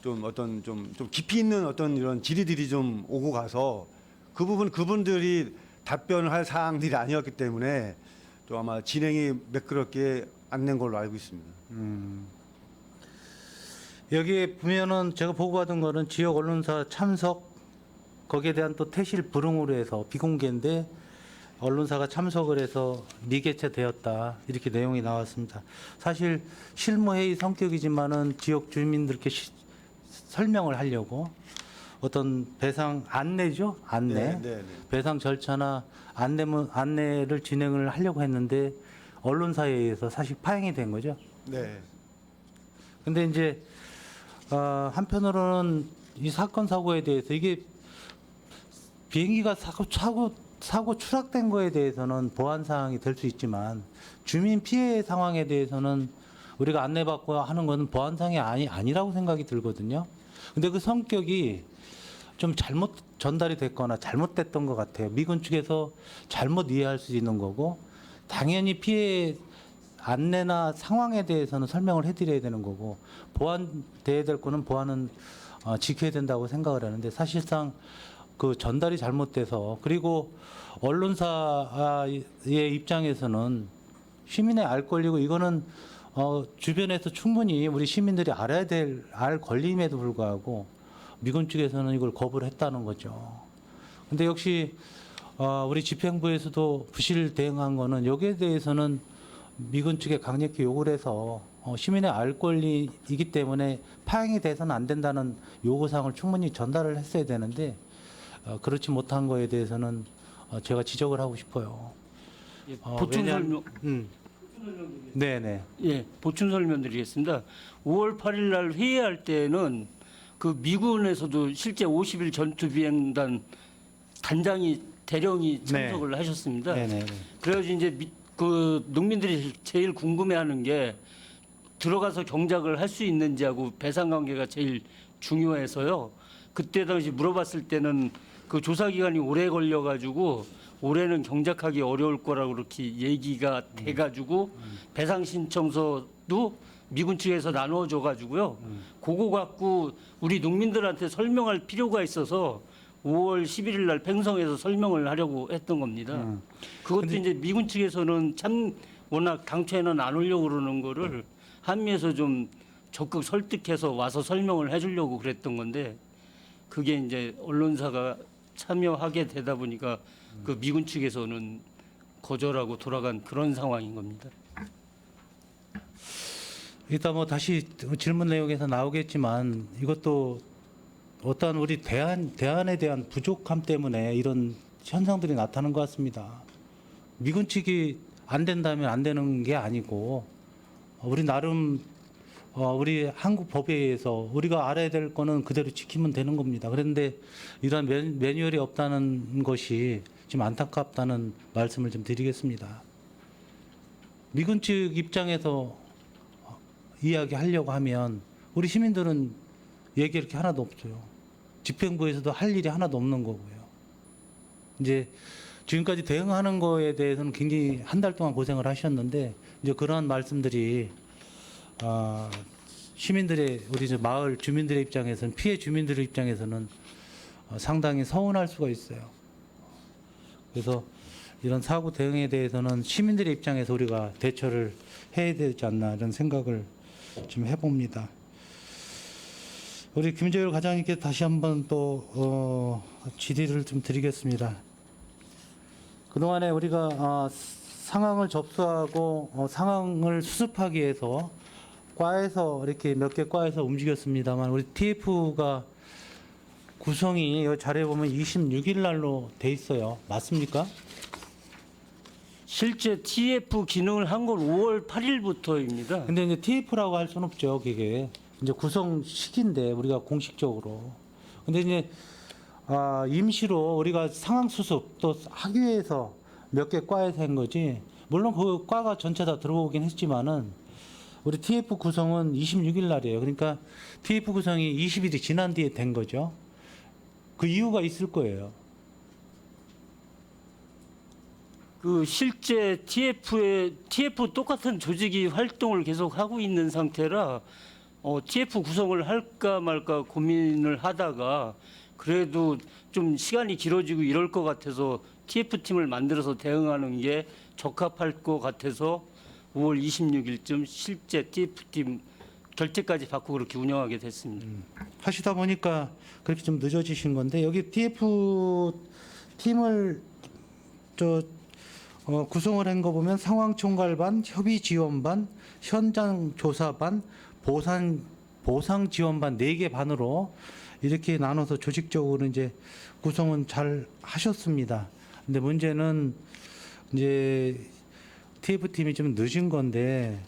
좀 어떤 좀 깊이 있는 어떤 이런 질의들이 좀 오고 가서 그 부분 그분들이 답변을 할 사항들이 아니었기 때문에 또 아마 진행이 매끄럽게 안 된 걸로 알고 있습니다. 여기에 보면은 제가 보고받은 거는 지역 언론사 참석 거기에 대한 또 퇴실 불응으로 해서 비공개인데 언론사가 참석을 해서 미개최되었다 이렇게 내용이 나왔습니다. 사실 실무회의 성격이지만은 지역 주민들께 설명을 하려고 어떤 배상 안내죠 안내 네. 배상 절차나 안내를 진행을 하려고 했는데 언론사에 의해서 사실 파행이 된 거죠. 네. 근데 이제 한편으로는 이 사건 사고에 대해서 이게 비행기가 사고 추락된 거에 대해서는 보안 사항이 될 수 있지만 주민 피해 상황에 대해서는 우리가 안내받고 하는 것은 보안 사항이 아니라고 생각이 들거든요. 근데 그 성격이 좀 잘못 전달이 됐거나 잘못됐던 것 같아요. 미군 측에서 잘못 이해할 수 있는 거고 당연히 피해 안내나 상황에 대해서는 설명을 해드려야 되는 거고 보완돼야 될 거는 보완은 지켜야 된다고 생각을 하는데 사실상 그 전달이 잘못돼서 그리고 언론사의 입장에서는 시민의 알 권리고 이거는 주변에서 충분히 우리 시민들이 알아야 될 알 권리임에도 불구하고 미군 측에서는 이걸 거부를 했다는 거죠. 근데 역시 우리 집행부에서도 부실 대응한 거는 여기에 대해서는 미군 측에 강력히 요구를 해서 시민의 알 권리이기 때문에 파행이 돼서는 안 된다는 요구사항을 충분히 전달을 했어야 되는데 그렇지 못한 거에 대해서는 제가 지적을 하고 싶어요. 예, 보충 왜냐- 설명. 네네. 예, 보충 설명드리겠습니다. 5월 8일 날 회의할 때는 그 미군에서도 실제 50일 전투 비행단 단장이 대령이 참석을 하셨습니다. 네네. 그래가지고 이제 그 농민들이 제일 궁금해하는 게 들어가서 경작을 할 수 있는지하고 배상 관계가 제일 중요해서요. 그때 당시 물어봤을 때는 그 조사 기간이 오래 걸려가지고 올해는 경작하기 어려울 거라고 그렇게 얘기가 돼가지고 배상 신청서도 미군 측에서 나눠줘가지고요. 그거 갖고 우리 농민들한테 설명할 필요가 있어서 5월 11일 날 팽성에서 설명을 하려고 했던 겁니다. 그것도 이제 미군 측에서는 참 워낙 당초에는 안 오려고 그러는 거를 한미에서 좀 적극 설득해서 와서 설명을 해주려고 그랬던 건데 그게 이제 언론사가 참여하게 되다 보니까 그 미군 측에서는 거절하고 돌아간 그런 상황인 겁니다. 이따 뭐 다시 질문 내용에서 나오겠지만 이것도 어떠한 우리 대안에 대한 부족함 때문에 이런 현상들이 나타나는 것 같습니다. 미군 측이 안 된다면 안 되는 게 아니고 우리 나름 우리 한국 법에 의해서 우리가 알아야 될 거는 그대로 지키면 되는 겁니다. 그런데 이러한 매뉴얼이 없다는 것이 지금 안타깝다는 말씀을 좀 드리겠습니다. 미군 측 입장에서 이야기하려고 하면 우리 시민들은 얘기할 게 하나도 없어요. 집행부에서도 할 일이 하나도 없는 거고요. 이제 지금까지 대응하는 거에 대해서는 굉장히 한 달 동안 고생을 하셨는데 이제 그러한 말씀들이 시민들의 우리 이제 마을 주민들의 입장에서는 피해 주민들의 입장에서는 상당히 서운할 수가 있어요. 그래서 이런 사고 대응에 대해서는 시민들의 입장에서 우리가 대처를 해야 되지 않나 이런 생각을 좀 해봅니다. 우리 김재열 과장님께 다시 한번 또 질의를 좀 드리겠습니다. 그동안에 우리가 상황을 접수하고 상황을 수습하기 위해서 과에서 이렇게 몇 개 과에서 움직였습니다만 우리 TF가 구성이 이 자료에 보면 26일 날로 돼 있어요. 맞습니까? 실제 TF 기능을 한 건 5월 8일부터입니다. 근데 이제 TF라고 할 수는 없죠. 그게 이제 구성 시기인데 우리가 공식적으로. 근데 이제 임시로 우리가 상황 수습 또 하기 위해서 몇 개 과에서 한 거지. 물론 그 과가 전체 다 들어오긴 했지만은 우리 TF 구성은 26일 날이에요. 그러니까 TF 구성이 20일이 지난 뒤에 된 거죠. 그 이유가 있을 거예요. 그 실제 TF 똑같은 조직이 활동을 계속 하고 있는 상태라 TF 구성을 할까 말까 고민을 하다가 그래도 좀 시간이 길어지고 이럴 것 같아서 TF 팀을 만들어서 대응하는 게 적합할 것 같아서 5월 26일쯤 실제 TF 팀 결재까지 받고 그렇게 운영하게 됐습니다. 하시다 보니까 그렇게 좀 늦어지신 건데 여기 TF 팀을 구성을 한 거 보면 상황 총괄반, 협의 지원반, 현장 조사반, 보상 지원반 4개 반으로 이렇게 나눠서 조직적으로 이제 구성은 잘 하셨습니다. 근데 문제는 이제 TF 팀이 좀 늦은 건데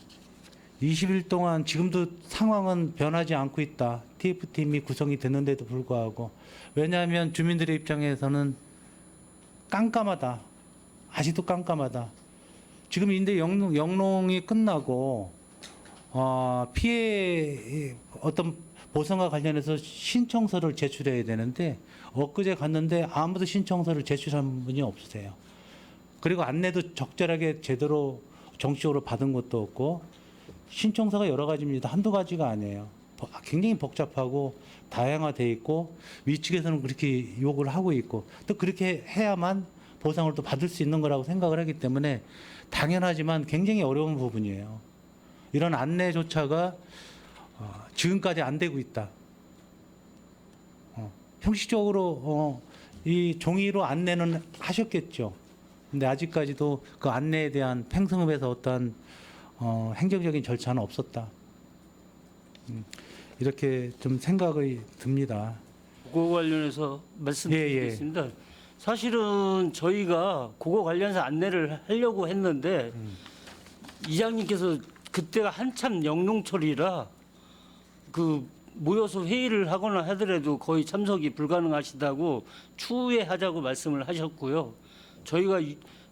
20일 동안 지금도 상황은 변하지 않고 있다. TF 팀이 구성이 됐는데도 불구하고 왜냐하면 주민들의 입장에서는 깜깜하다. 아직도 깜깜하다. 지금 인데 영농이 끝나고 피해 어떤 보상과 관련해서 신청서를 제출해야 되는데 엊그제 갔는데 아무도 신청서를 제출한 분이 없으세요. 그리고 안내도 적절하게 제대로 정식으로 받은 것도 없고 신청서가 여러 가지입니다. 한두 가지가 아니에요. 굉장히 복잡하고 다양화돼 있고 위측에서는 그렇게 요구를 하고 있고 또 그렇게 해야만 보상을 또 받을 수 있는 거라고 생각을 하기 때문에 당연하지만 굉장히 어려운 부분이에요. 이런 안내조차가 지금까지 안 되고 있다. 형식적으로 이 종이로 안내는 하셨겠죠. 근데 아직까지도 그 안내에 대한 팽성읍에서 어떠한 행정적인 절차는 없었다. 이렇게 좀 생각이 듭니다. 그거 관련해서 말씀드리겠습니다. 사실은 저희가 그거 관련해서 안내를 하려고 했는데 이장님께서 그때가 한참 영농철이라 그 모여서 회의를 하거나 하더라도 거의 참석이 불가능하시다고 추후에 하자고 말씀을 하셨고요. 저희가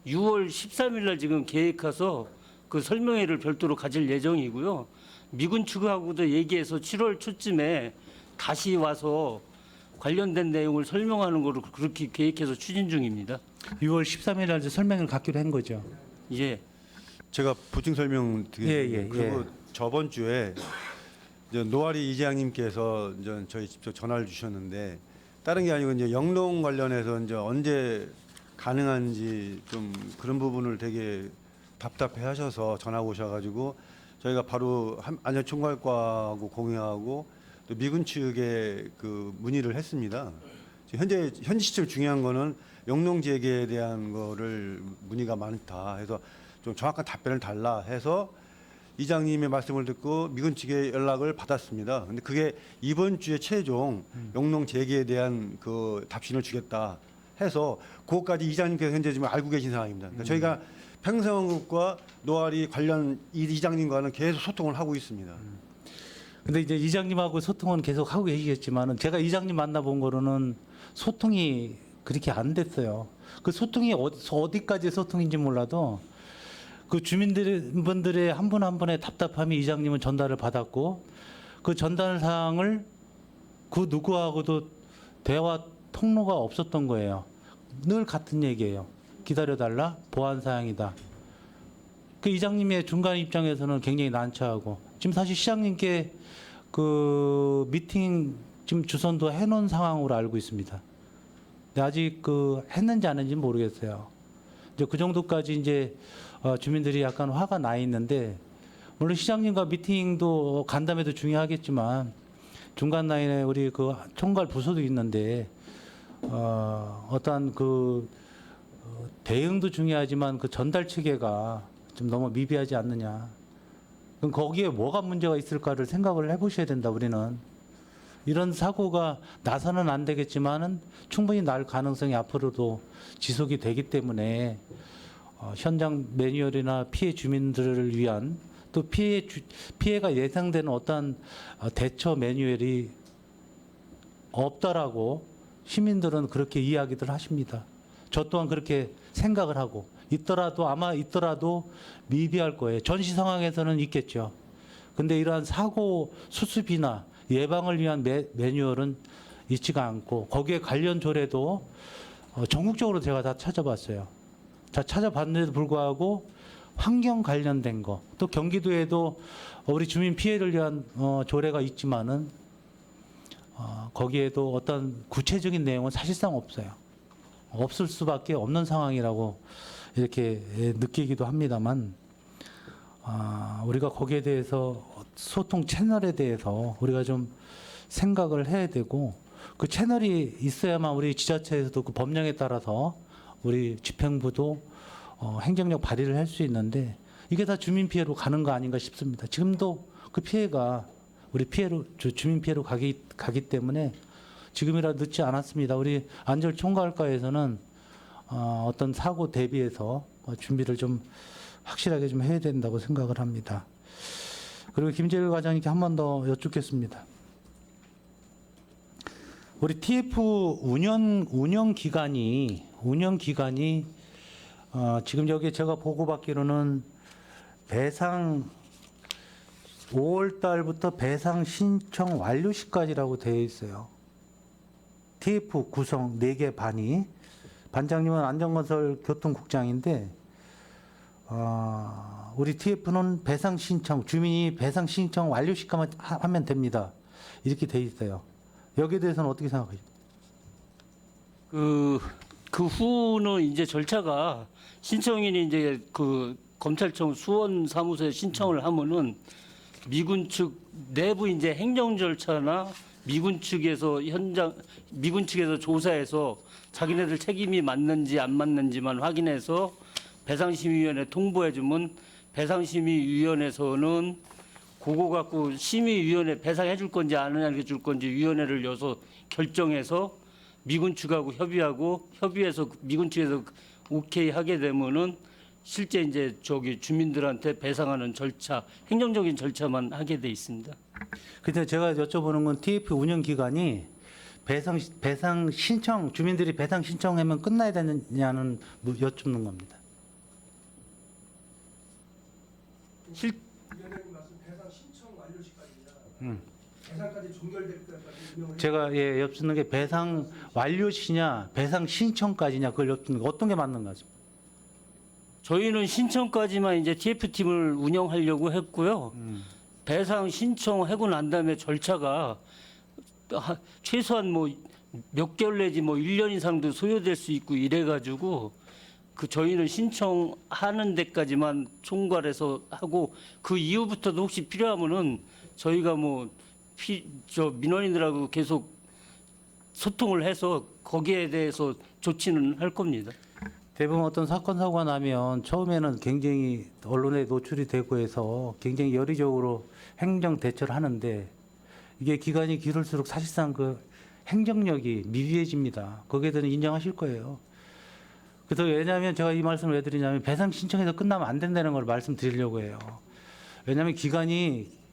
6월 13일 날 지금 계획해서 그 설명회를 별도로 가질 예정이고요. 미군 측하고도 얘기해서 7월 초쯤에 다시 와서 관련된 내용을 설명하는 거로 그렇게 계획해서 추진 중입니다. 6월 13일 날 설명을 갖기로 한 거죠. 예. 제가 보충 설명 드리겠습니다. 예, 예, 그리고 저번 주에 이제 노아리 이장님께서 이제 저희 직접 전화를 주셨는데 다른 게 아니고 이제 영농 관련해서 이제 언제 가능한지 좀 그런 부분을 되게 답답해하셔서 전화 오셔가지고 저희가 바로 안전총괄과하고 공유하고 또 미군 측에 그 문의를 했습니다. 지금 현지 시점 중요한 거는 영농 재개에 대한 거를 문의가 많다 해서 좀 정확한 답변을 달라 해서 이장님의 말씀을 듣고 미군 측에 연락을 받았습니다. 근데 그게 이번 주에 최종 영농 재개에 대한 그 답신을 주겠다 해서 그것까지 이장님께서 현재 지금 알고 계신 상황입니다. 그러니까 저희가 평생원국과 노아리 관련 이장님과는 계속 소통을 하고 있습니다. 근데 이제 이장님하고 소통은 계속 하고 계시겠지만은 제가 이장님 만나본 거로는 소통이 그렇게 안 됐어요. 그 소통이 어디까지 소통인지 몰라도 그 주민분들의 한 분 한 분의 답답함이 이장님은 전달을 받았고 그 전달 사항을 그 누구하고도 대화 통로가 없었던 거예요. 늘 같은 얘기예요. 기다려달라, 보안 사항이다. 그 이장님의 중간 입장에서는 굉장히 난처하고 지금 사실 시장님께 그 미팅 지금 주선도 해놓은 상황으로 알고 있습니다. 근데 아직 그 했는지 안 했는지 모르겠어요. 이제 그 정도까지 이제 주민들이 약간 화가 나 있는데 물론 시장님과 미팅도 간담회도 중요하겠지만 중간 라인에 우리 그 총괄 부서도 있는데 어떠한 그 대응도 중요하지만 그 전달 체계가 좀 너무 미비하지 않느냐. 그럼 거기에 뭐가 문제가 있을까를 생각을 해보셔야 된다. 우리는 이런 사고가 나서는 안 되겠지만은 충분히 날 가능성이 앞으로도 지속이 되기 때문에 현장 매뉴얼이나 피해 주민들을 위한 또 피해가 예상되는 어떤 대처 매뉴얼이 없다라고 시민들은 그렇게 이야기들 하십니다. 저 또한 그렇게 생각을 하고 아마 있더라도 미비할 거예요. 전시 상황에서는 있겠죠. 근데 이러한 사고 수습이나 예방을 위한 매뉴얼은 있지가 않고 거기에 관련 조례도 전국적으로 제가 다 찾아봤어요. 다 찾아봤는데도 불구하고 환경 관련된 거, 또 경기도에도 우리 주민 피해를 위한 조례가 있지만은 거기에도 어떤 구체적인 내용은 사실상 없어요. 없을 수밖에 없는 상황이라고 이렇게 느끼기도 합니다만 우리가 거기에 대해서 소통 채널에 대해서 우리가 좀 생각을 해야 되고 그 채널이 있어야만 우리 지자체에서도 그 법령에 따라서 우리 집행부도 행정력 발휘를 할 수 있는데 이게 다 주민 피해로 가는 거 아닌가 싶습니다. 지금도 그 피해가 우리 피해로 주민 피해로 가기 때문에 지금이라 늦지 않았습니다. 우리 안전총괄과에서는 어떤 사고 대비해서 준비를 좀 확실하게 좀 해야 된다고 생각을 합니다. 그리고 김재일 과장님께 한 번 더 여쭙겠습니다. 우리 TF 운영 기간이 지금 여기 제가 보고받기로는 배상 5월 달부터 배상 신청 완료 시까지라고 되어 있어요. TF 구성 4개 반이 반장님은 안전건설 교통국장인데 우리 TF는 배상 신청 주민이 배상 신청 완료 시까지만 하면 됩니다. 이렇게 돼 있어요. 여기에 대해서는 어떻게 생각하십니까? 그 후는 이제 절차가 신청인이 이제 그 검찰청 수원 사무소에 신청을 하면은 미군 측 내부 이제 행정 절차나 미군 측에서 조사해서 자기네들 책임이 맞는지 안 맞는지만 확인해서 배상심의위원회에 통보해 주면 배상심의위원회에서는 그거 갖고 심의위원회 배상해 줄 건지 안 해줄 건지 위원회를 여서 결정해서 미군 측하고 협의해서 미군 측에서 오케이 하게 되면은 실제 이제 저기 주민들한테 배상하는 절차, 행정적인 절차만 하게 돼 있습니다. 근데 제가 여쭤보는 건 TF 운영 기간이 배상 신청 주민들이 배상 신청하면 끝나야 되느냐는 여쭙는 겁니다. 위원장님 말씀 배상 신청 완료 시까지냐? 배상까지 종결될 때까지 운영을 제가 여쭙는 게 배상 완료 시냐, 배상 신청까지냐 그걸 여쭙는 게 어떤 게 맞는 거죠? 저희는 신청까지만 이제 TF팀을 운영하려고 했고요. 배상 신청하고 난 다음에 절차가 최소한 뭐 몇 개월 내지 뭐 1년 이상도 소요될 수 있고 이래가지고 그 저희는 신청하는 데까지만 총괄해서 하고 그 이후부터도 혹시 필요하면은 저희가 뭐 저 민원인들하고 계속 소통을 해서 거기에 대해서 조치는 할 겁니다. 대부분 어떤 사건 사고가 나면 처음에는 굉장히 언론에 노출이 되고 해서 굉장히 열의적으로 행정 대처를 하는데 이게 기간이 길을수록 사실상 그 행정력이 미비해집니다. 거기에 대해서 인정하실 거예요. 그래서 왜냐하면 제가 이 말씀을 왜 드리냐면 배상 신청해서 끝나면 안 된다는 걸 말씀드리려고 해요. 왜냐하면 기간이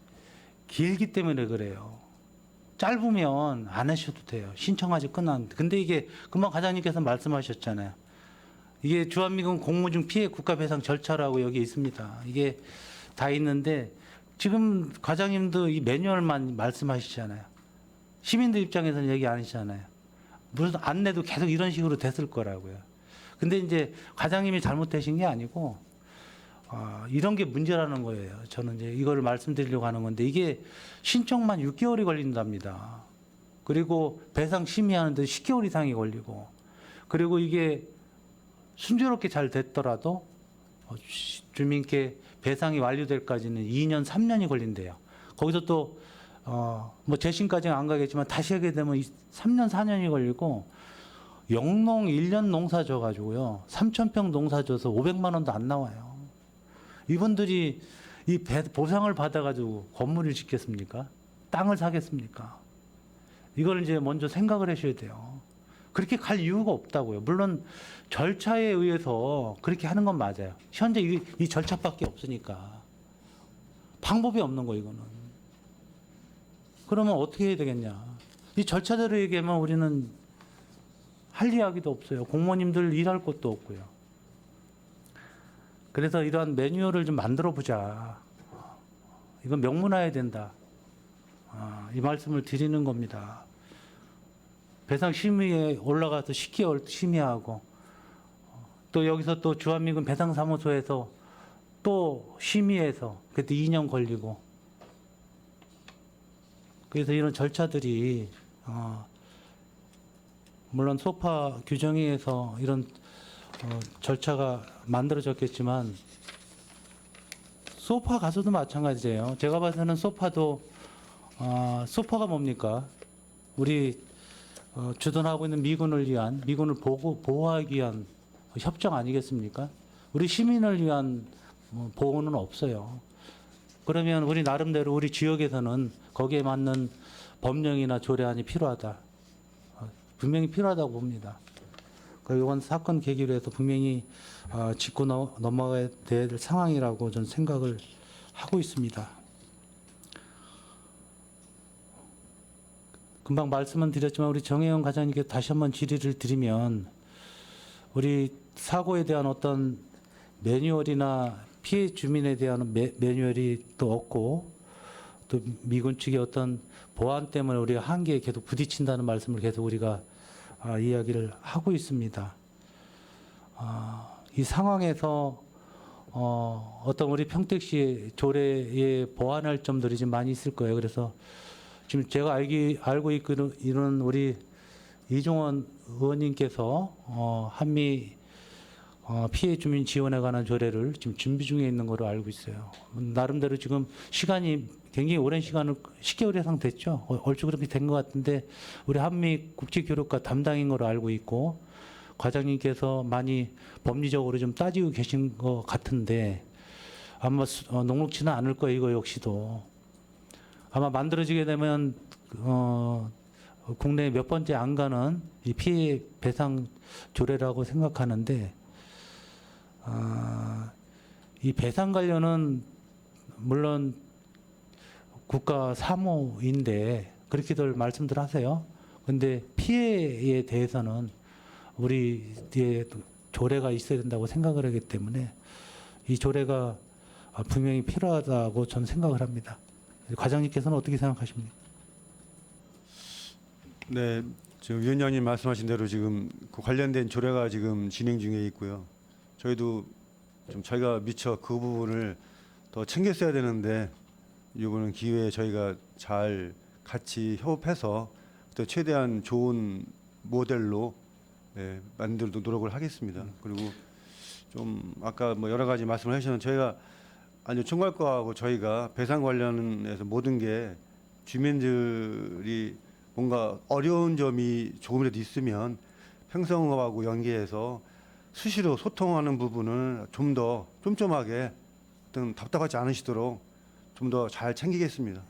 길기 때문에 그래요. 짧으면 안 하셔도 돼요. 신청하지 끝났는데. 근데 이게 금방 과장님께서 말씀하셨잖아요. 이게 주한미군 공무중 피해 국가배상 절차라고 여기 있습니다. 이게 다 있는데 지금 과장님도 이 매뉴얼만 말씀하시잖아요. 시민들 입장에서는 얘기 안 하시잖아요. 무슨 안내도 계속 이런 식으로 됐을 거라고요. 근데 이제 과장님이 잘못되신 게 아니고 이런 게 문제라는 거예요. 저는 이제 이거를 말씀드리려고 하는 건데 이게 신청만 6개월이 걸린답니다. 그리고 배상 심의하는데 10개월 이상이 걸리고 그리고 이게 순조롭게 잘 됐더라도 주민께 배상이 완료될까지는 2년, 3년이 걸린대요. 거기서 또 뭐 재심까지는 안 가겠지만 다시 하게 되면 3년, 4년이 걸리고 영농 1년 농사 져가지고요 3,000평 농사 져서 500만 원도 안 나와요. 이분들이 이 보상을 받아가지고 건물을 짓겠습니까? 땅을 사겠습니까? 이걸 이제 먼저 생각을 하셔야 돼요. 그렇게 갈 이유가 없다고요. 물론 절차에 의해서 그렇게 하는 건 맞아요. 현재 이 절차밖에 없으니까 방법이 없는 거 이거는. 그러면 어떻게 해야 되겠냐? 이 절차대로 얘기하면 우리는 할 이야기도 없어요. 공무원님들 일할 곳도 없고요. 그래서 이러한 매뉴얼을 좀 만들어 보자. 이건 명문화해야 된다. 이 말씀을 드리는 겁니다. 배상 심의에 올라가서 10개월 심의하고 또 여기서 또 주한미군 배상사무소에서 또 심의해서 그때 2년 걸리고 그래서 이런 절차들이 물론 소파 규정위에서 이런 절차가 만들어졌겠지만 소파 가서도 마찬가지예요. 제가 봐서는 소파도 소파가 뭡니까? 우리 주둔하고 있는 미군을 위한 미군을 보호하기 위한 협정 아니겠습니까? 우리 시민을 위한 보호는 없어요. 그러면 우리 나름대로 우리 지역에서는 거기에 맞는 법령이나 조례안이 필요하다. 분명히 필요하다고 봅니다. 이번 사건 계기로 해서 분명히 짚고 넘어가야 될 상황이라고 저는 생각을 하고 있습니다. 금방 말씀은 드렸지만 우리 정혜영 과장님께 다시 한번 질의를 드리면 우리 사고에 대한 어떤 매뉴얼이나 피해 주민에 대한 매뉴얼이 또 없고 또 미군 측의 어떤 보안 때문에 우리가 한계에 계속 부딪힌다는 말씀을 계속 우리가 이야기를 하고 있습니다. 이 상황에서 어떤 우리 평택시 조례에 보완할 점들이 좀 많이 있을 거예요. 그래서 지금 제가 알고 있는 우리 이종원 의원님께서 한미 피해 주민 지원에 관한 조례를 지금 준비 중에 있는 걸로 알고 있어요. 나름대로 지금 시간이 굉장히 오랜 시간을 10개월 이상 됐죠. 얼추 그렇게 된 것 같은데 우리 한미 국제교류과 담당인 걸로 알고 있고 과장님께서 많이 법리적으로 좀 따지고 계신 것 같은데 아마 녹록지는 않을 거예요. 이거 역시도 아마 만들어지게 되면 국내 몇 번째 안 가는 이 피해 배상 조례라고 생각하는데, 이 배상 관련은 물론 국가 사무인데 그렇게들 말씀들 하세요. 근데 피해에 대해서는 우리의 조례가 있어야 된다고 생각을 하기 때문에 이 조례가 분명히 필요하다고 저는 생각을 합니다. 과장님께서는 어떻게 생각하십니까? 네, 지금 위원장님 말씀하신 대로 지금 그 관련된 조례가 지금 진행 중에 있고요. 저희도 좀 저희가 미처 그 부분을 더 챙겼어야 되는데 이번은 기회에 저희가 잘 같이 협업해서 또 최대한 좋은 모델로 만들도록 노력을 하겠습니다. 그리고 좀 아까 뭐 여러 가지 말씀을 해주셨는데 저희가 아니 총괄과하고 저희가 배상 관련해서 모든 게 주민들이 뭔가 어려운 점이 조금이라도 있으면 평성업하고 연계해서 수시로 소통하는 부분을 좀 더 쫌쫌하게 어떤 답답하지 않으시도록 좀 더 잘 챙기겠습니다.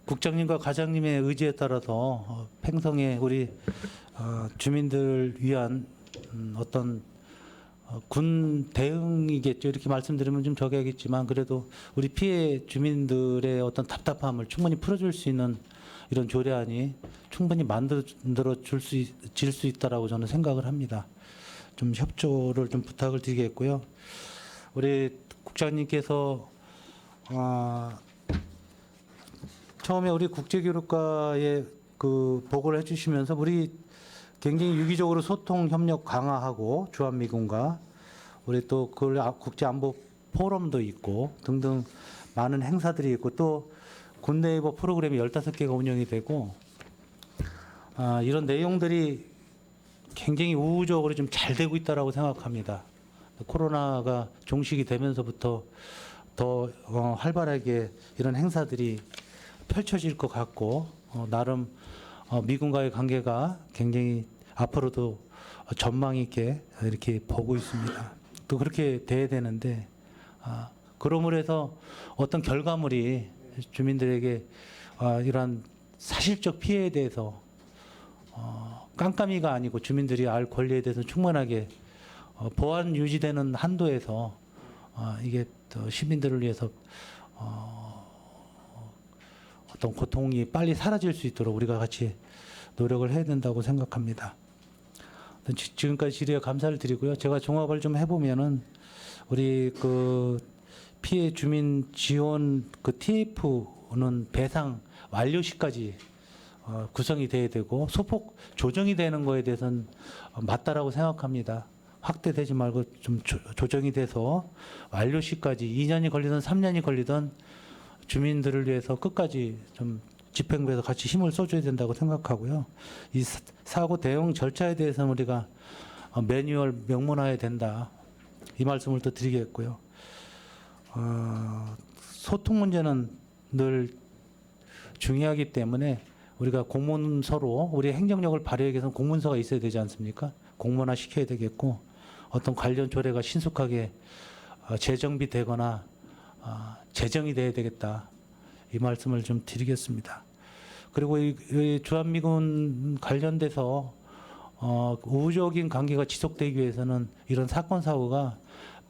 국장님과 과장님의 의지에 따라서 팽성에 우리 주민들 위한 어떤 군 대응이겠죠. 이렇게 말씀드리면 좀 적야겠지만 그래도 우리 피해 주민들의 어떤 답답함을 충분히 풀어줄 수 있는 이런 조례안이 충분히 만들어 질 수 있다라고 저는 생각을 합니다. 좀 협조를 좀 부탁을 드리겠고요. 우리 국장님께서 처음에 우리 국제교류과에 그 보고를 해주시면서 우리 굉장히 유기적으로 소통 협력 강화하고 주한미군과 우리 또 그 국제안보 포럼도 있고 등등 많은 행사들이 있고 또 굿네이버 프로그램이 15개가 운영이 되고 이런 내용들이 굉장히 우호적으로 좀 잘 되고 있다라고 생각합니다. 코로나가 종식이 되면서부터 더 활발하게 이런 행사들이 펼쳐질 것 같고 나름 미군과의 관계가 굉장히 앞으로도 전망 있게 이렇게 보고 있습니다. 또 그렇게 돼야 되는데 그러므로 해서 어떤 결과물이 주민들에게 이러한 사실적 피해에 대해서 깜깜이가 아니고 주민들이 알 권리에 대해서 충분하게 보안 유지되는 한도에서 이게 또 시민들을 위해서 어떤 고통이 빨리 사라질 수 있도록 우리가 같이 노력을 해야 된다고 생각합니다. 지금까지 질의에 감사를 드리고요. 제가 종합을 좀 해보면은 우리 그 피해 주민 지원 그 TF는 배상 완료 시까지 구성이 돼야 되고 소폭 조정이 되는 거에 대해서는 맞다라고 생각합니다. 확대되지 말고 좀 조정이 돼서 완료 시까지 2년이 걸리든 3년이 걸리든 주민들을 위해서 끝까지 좀 집행부에서 같이 힘을 써줘야 된다고 생각하고요. 이 사고 대응 절차에 대해서는 우리가 매뉴얼 명문화해야 된다. 이 말씀을 또 드리겠고요. 소통 문제는 늘 중요하기 때문에 우리가 공문서로 우리 행정력을 발휘하기 위해서는 공문서가 있어야 되지 않습니까? 공문화 시켜야 되겠고 어떤 관련 조례가 신속하게 재정비되거나 제정이 돼야 되겠다. 이 말씀을 좀 드리겠습니다. 그리고 이 주한미군 관련돼서 우호적인 관계가 지속되기 위해서는 이런 사건 사고가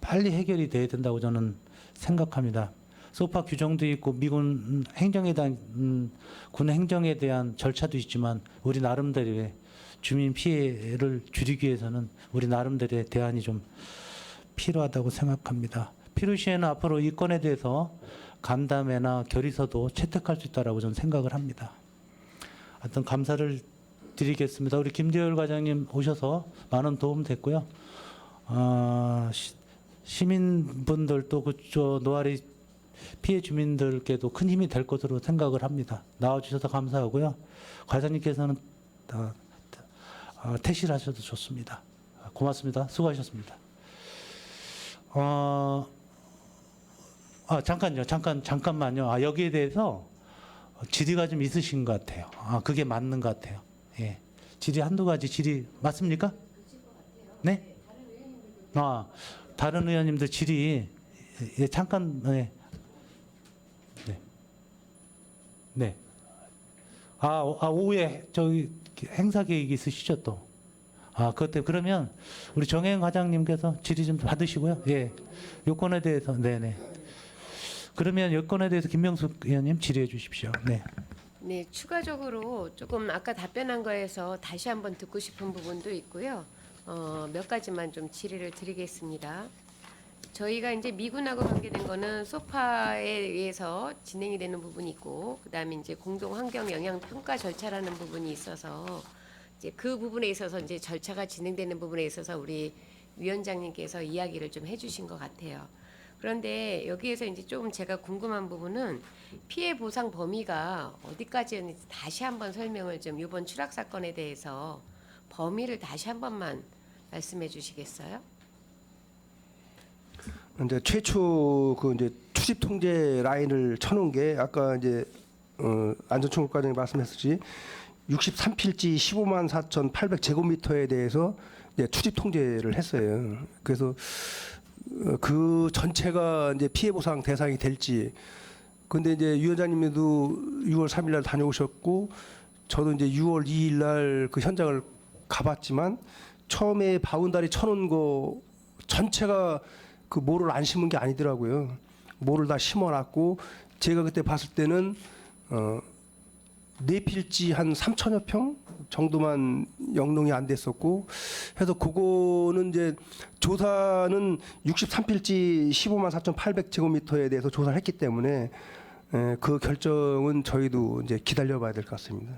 빨리 해결이 돼야 된다고 저는 생각합니다. 소파 규정도 있고 미군 행정에 대한 군 행정에 대한 절차도 있지만 우리 나름대로의 주민 피해를 줄이기 위해서는 우리 나름대로의 대안이 좀 필요하다고 생각합니다. 필요시에는 앞으로 이 건에 대해서 간담회나 결의서도 채택할 수 있다라고 저는 생각을 합니다. 하여튼 감사를 드리겠습니다. 우리 김대열 과장님 오셔서 많은 도움 됐고요. 시민분들도 그저 노아리 피해 주민들께도 큰 힘이 될 것으로 생각을 합니다. 나와주셔서 감사하고요. 과장님께서는 퇴실하셔도 좋습니다. 고맙습니다. 수고하셨습니다. 잠깐만요. 여기에 대해서 질의가 좀 있으신 것 같아요. 그게 맞는 것 같아요. 예. 질의 한두 가지 질의 맞습니까? 네? 다른 의원님들 질의 예, 잠깐 네. 네. 네. 오후에 저기 행사 계획 있으시죠 또? 그것 때문에 그러면 우리 정혜영 과장님께서 질의 좀 받으시고요. 예. 요건에 대해서 네네. 그러면 여건에 대해서 김명수 의원님 질의해 주십시오. 네. 네, 추가적으로 조금 아까 답변한 거에서 다시 한번 듣고 싶은 부분도 있고요. 몇 가지만 좀 질의를 드리겠습니다. 저희가 이제 미군하고 관계된 거는 소파에 의해서 진행이 되는 부분이 있고, 그다음에 이제 공동 환경 영향 평가 절차라는 부분이 있어서 이제 그 부분에 있어서 이제 절차가 진행되는 부분에 있어서 우리 위원장님께서 이야기를 좀 해주신 것 같아요. 그런데 여기에서 이제 조금 제가 궁금한 부분은 피해 보상 범위가 어디까지였는지 다시 한번 설명을 좀 이번 추락 사건에 대해서 범위를 다시 한 번만 말씀해 주시겠어요? 이제 최초 그 이제 출입 통제 라인을 쳐놓은 게 아까 이제 안전총괄과장이 말씀했듯이 63필지 15만 4,800제곱미터에 대해서 이제 출입 통제를 했어요. 그래서 그 전체가 이제 피해 보상 대상이 될지. 근데 이제 위원장님도 6월 3일 날 다녀오셨고 저도 이제 6월 2일 날 그 현장을 가봤지만 처음에 바운다리 쳐놓은 거 전체가 그 모를 안 심은 게 아니더라고요. 모를 다 심어놨고 제가 그때 봤을 때는 네 필지 한 3천여 평 정도만 영농이 안 됐었고 해서 그거는 이제 조사는 63필지 15만 4,800제곱미터에 대해서 조사를 했기 때문에 그 결정은 저희도 이제 기다려봐야 될 것 같습니다.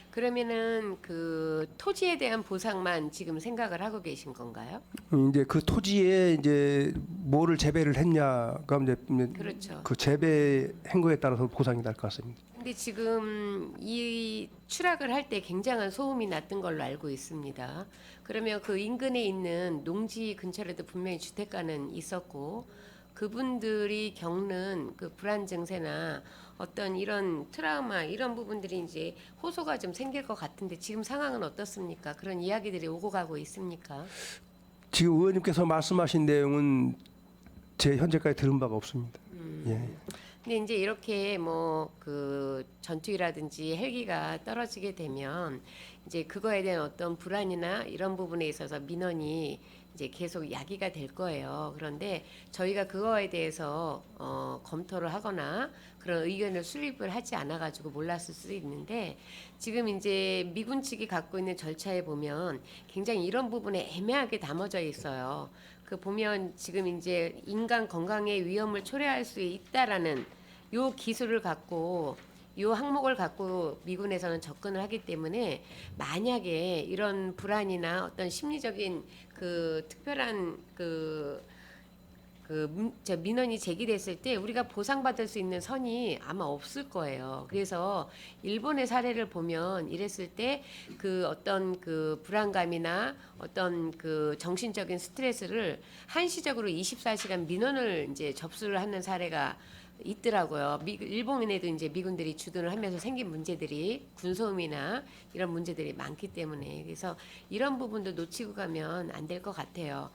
그러면은 그 토지에 대한 보상만 지금 생각을 하고 계신 건가요? 이제 그 토지에 이제 뭐를 재배를 했냐가 이제 그렇죠. 그 재배한 거에 따라서 보상이 날 것 같습니다. 근데 지금 이 추락을 할 때 굉장한 소음이 났던 걸로 알고 있습니다. 그러면 그 인근에 있는 농지 근처에도 분명히 주택가는 있었고 그분들이 겪는 그 불안 증세나 어떤 이런 트라우마 이런 부분들이 이제 호소가 좀 생길 것 같은데 지금 상황은 어떻습니까? 그런 이야기들이 오고 가고 있습니까? 지금 의원님께서 말씀하신 내용은 제 현재까지 들은 바가 없습니다. 예. 근데 이제 이렇게 뭐 그 전투기라든지 헬기가 떨어지게 되면 이제 그거에 대한 어떤 불안이나 이런 부분에 있어서 민원이 이제 계속 야기가 될 거예요. 그런데 저희가 그거에 대해서 검토를 하거나 그런 의견을 수립을 하지 않아 가지고 몰랐을 수도 있는데 지금 이제 미군 측이 갖고 있는 절차에 보면 굉장히 이런 부분에 애매하게 담아져 있어요. 그 보면 지금 이제 인간 건강에 위험을 초래할 수 있다라는 요 기술을 갖고 요 항목을 갖고 미군에서는 접근을 하기 때문에 만약에 이런 불안이나 어떤 심리적인 그 특별한 저 민원이 제기됐을 때 우리가 보상받을 수 있는 선이 아마 없을 거예요. 그래서 일본의 사례를 보면 이랬을 때 그 어떤 그 불안감이나 어떤 그 정신적인 스트레스를 한시적으로 24시간 민원을 이제 접수를 하는 사례가 있더라고요. 일본에도 이제 미군들이 주둔을 하면서 생긴 문제들이 군소음이나 이런 문제들이 많기 때문에 그래서 이런 부분도 놓치고 가면 안 될 것 같아요.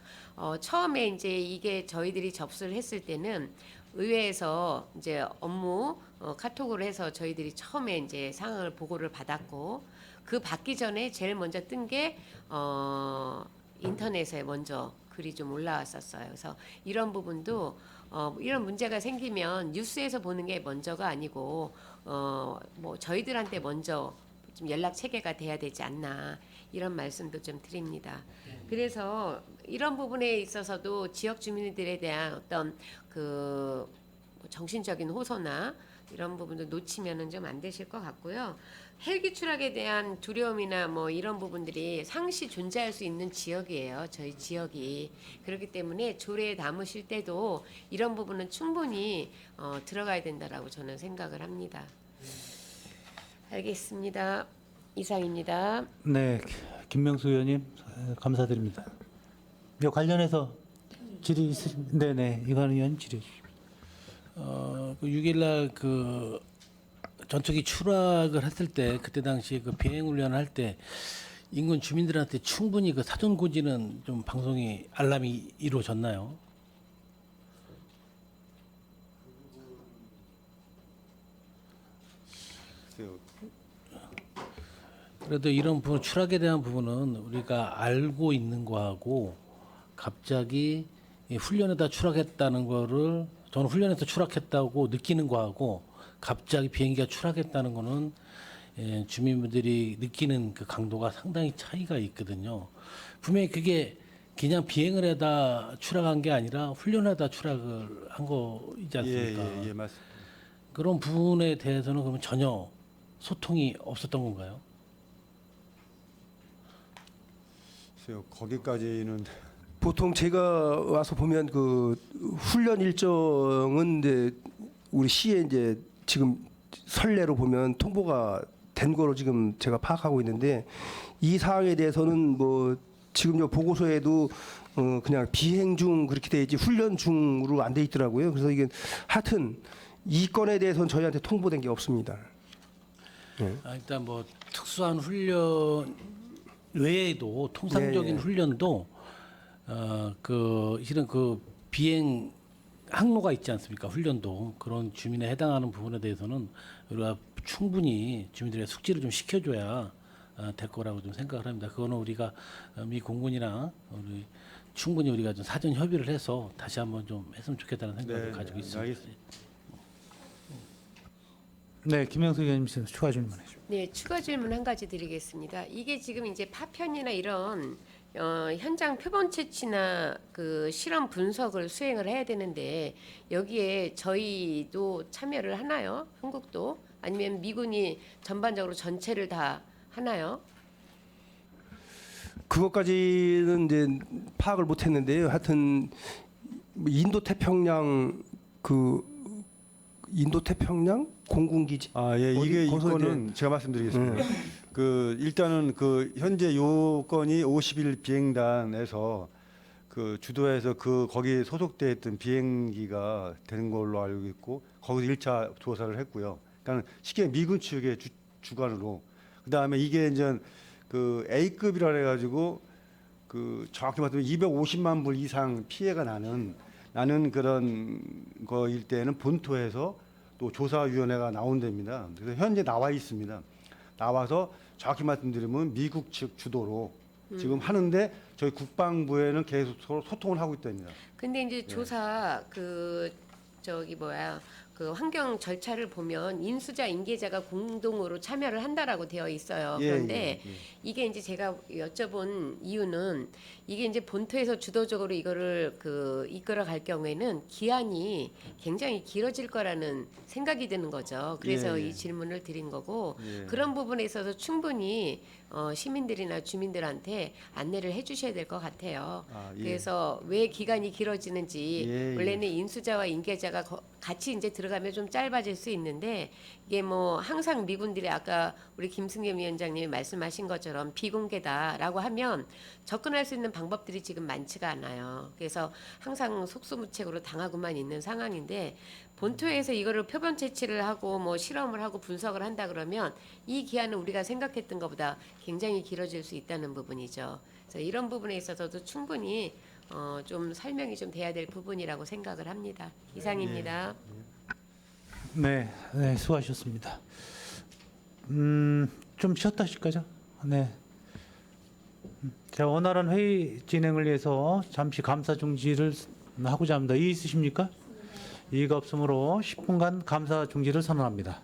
처음에 이제 이게 저희들이 접수를 했을 때는 의회에서 이제 업무 카톡으로 해서 저희들이 처음에 이제 상황을 보고를 받았고 그 받기 전에 제일 먼저 뜬 게 인터넷에 먼저 글이 좀 올라왔었어요. 그래서 이런 부분도 이런 문제가 생기면 뉴스에서 보는 게 먼저가 아니고 뭐 저희들한테 먼저 좀 연락 체계가 돼야 되지 않나 이런 말씀도 좀 드립니다. 그래서 이런 부분에 있어서도 지역 주민들에 대한 어떤 그 정신적인 호소나 이런 부분도 놓치면은 좀 안 되실 것 같고요. 헬기 추락에 대한 두려움이나 뭐 이런 부분들이 상시 존재할 수 있는 지역이에요. 저희 지역이. 그렇기 때문에 조례에 담으실 때도 이런 부분은 충분히 들어가야 된다라고 저는 생각을 합니다. 알겠습니다. 이상입니다. 네, 김명수 의원님 감사드립니다. 이 관련해서 질의 네네 이관 의원 질의 주십시오. 그 6일날 그 전투기 추락을 했을 때 그때 당시 그 비행 훈련을 할 때 인근 주민들한테 충분히 그 사전 고지는 좀 방송이 알람이 이루어졌나요? 글쎄요. 그래도 이런 부분 추락에 대한 부분은 우리가 알고 있는 거하고 갑자기 이 훈련에다 추락했다는 거를 저는 훈련에서 추락했다고 느끼는 거하고 갑자기 비행기가 추락했다는 거는 주민분들이 느끼는 그 강도가 상당히 차이가 있거든요. 분명히 그게 그냥 비행을 하다 추락한 게 아니라 훈련하다 추락을 한 거이지 않습니까? 예, 맞습니다. 그런 부분에 대해서는 그러면 전혀 소통이 없었던 건가요? 글쎄요, 거기까지는 보통 제가 와서 보면 그 훈련 일정은 이제 우리 시에 이제 지금 선례로 보면 통보가 된 거로 지금 제가 파악하고 있는데 이 사항에 대해서는 뭐 지금 요 보고서에도 그냥 비행 중 그렇게 돼 있지 훈련 중으로 안 돼 있더라고요. 그래서 이게 하여튼 이 건에 대해서는 저희한테 통보된 게 없습니다. 일단 뭐 특수한 훈련 외에도 통상적인 예. 훈련도 그 실은 그 비행 항로가 있지 않습니까? 훈련도 그런 주민에 해당하는 부분에 대해서는 우리가 충분히 주민들의 숙지를 좀 시켜줘야 될 거라고 좀 생각을 합니다. 그거는 우리가 미 공군이나 우리 충분히 우리가 좀 사전 협의를 해서 다시 한번 좀 했으면 좋겠다는 생각을 가지고 있습니다. 알겠습니다. 네, 김영석 의원님 추가 질문해 주십시오. 네, 추가 질문 한 가지 드리겠습니다. 이게 지금 이제 파편이나 이런 현장 표본 채취나 그 실험 분석을 수행을 해야 되는데 여기에 저희도 참여를 하나요? 한국도 아니면 미군이 전반적으로 전체를 다 하나요? 그것까지는 이제 파악을 못했는데요. 하여튼 인도 태평양 공군기지. 예, 이게 거기서 이거는 제가 말씀드리겠습니다. 그 일단은 그 현재 요건이 50일 비행단에서 그 주도해서 거기 소속돼 있던 비행기가 되는 걸로 알고 있고 거기서 1차 조사를 했고요. 그러니까 쉽게 미군 측의 주관으로 그다음에 이게 이제 그 A급이라 해가지고 그 정확히 말하면 250만 불 이상 피해가 나는 그런 거일 때는 본토에서 또 조사위원회가 나온답니다. 그래서 현재 나와 있습니다. 나와서 정확히 말씀드리면 미국 측 주도로 지금 하는데 저희 국방부에는 계속 서로 소통을 하고 있답니다. 근데 이제 조사 그 환경 절차를 보면 인수자 인계자가 공동으로 참여를 한다라고 되어 있어요. 예, 그런데 예, 예. 이게 이제 제가 여쭤본 이유는 이게 이제 본토에서 주도적으로 이거를 이끌어 갈 경우에는 기한이 굉장히 길어질 거라는 생각이 드는 거죠. 그래서 예, 예. 이 질문을 드린 거고 예. 그런 부분에 있어서 충분히 시민들이나 주민들한테 안내를 해주셔야 될 것 같아요. 예. 그래서 왜 기간이 길어지는지 예, 예. 원래는 인수자와 인계자가 같이 이제 들어가면 좀 짧아질 수 있는데 이게 뭐 항상 미군들이 아까 우리 김승겸 위원장님이 말씀하신 것처럼 비공개다라고 하면 접근할 수 있는 방법들이 지금 많지가 않아요. 그래서 항상 속수무책으로 당하고만 있는 상황인데 본토에서 이거를 표본 채취를 하고 뭐 실험을 하고 분석을 한다 그러면 이 기한은 우리가 생각했던 것보다 굉장히 길어질 수 있다는 부분이죠. 그래서 이런 부분에 있어서도 충분히 좀 설명이 좀 돼야 될 부분이라고 생각을 합니다. 이상입니다. 네, 네, 수고하셨습니다. 좀 쉬었다 하실 거죠? 네. 자, 원활한 회의 진행을 위해서 잠시 감사 중지를 하고자 합니다. 이의 있으십니까? 이의가 없으므로 10분간 감사 중지를 선언합니다.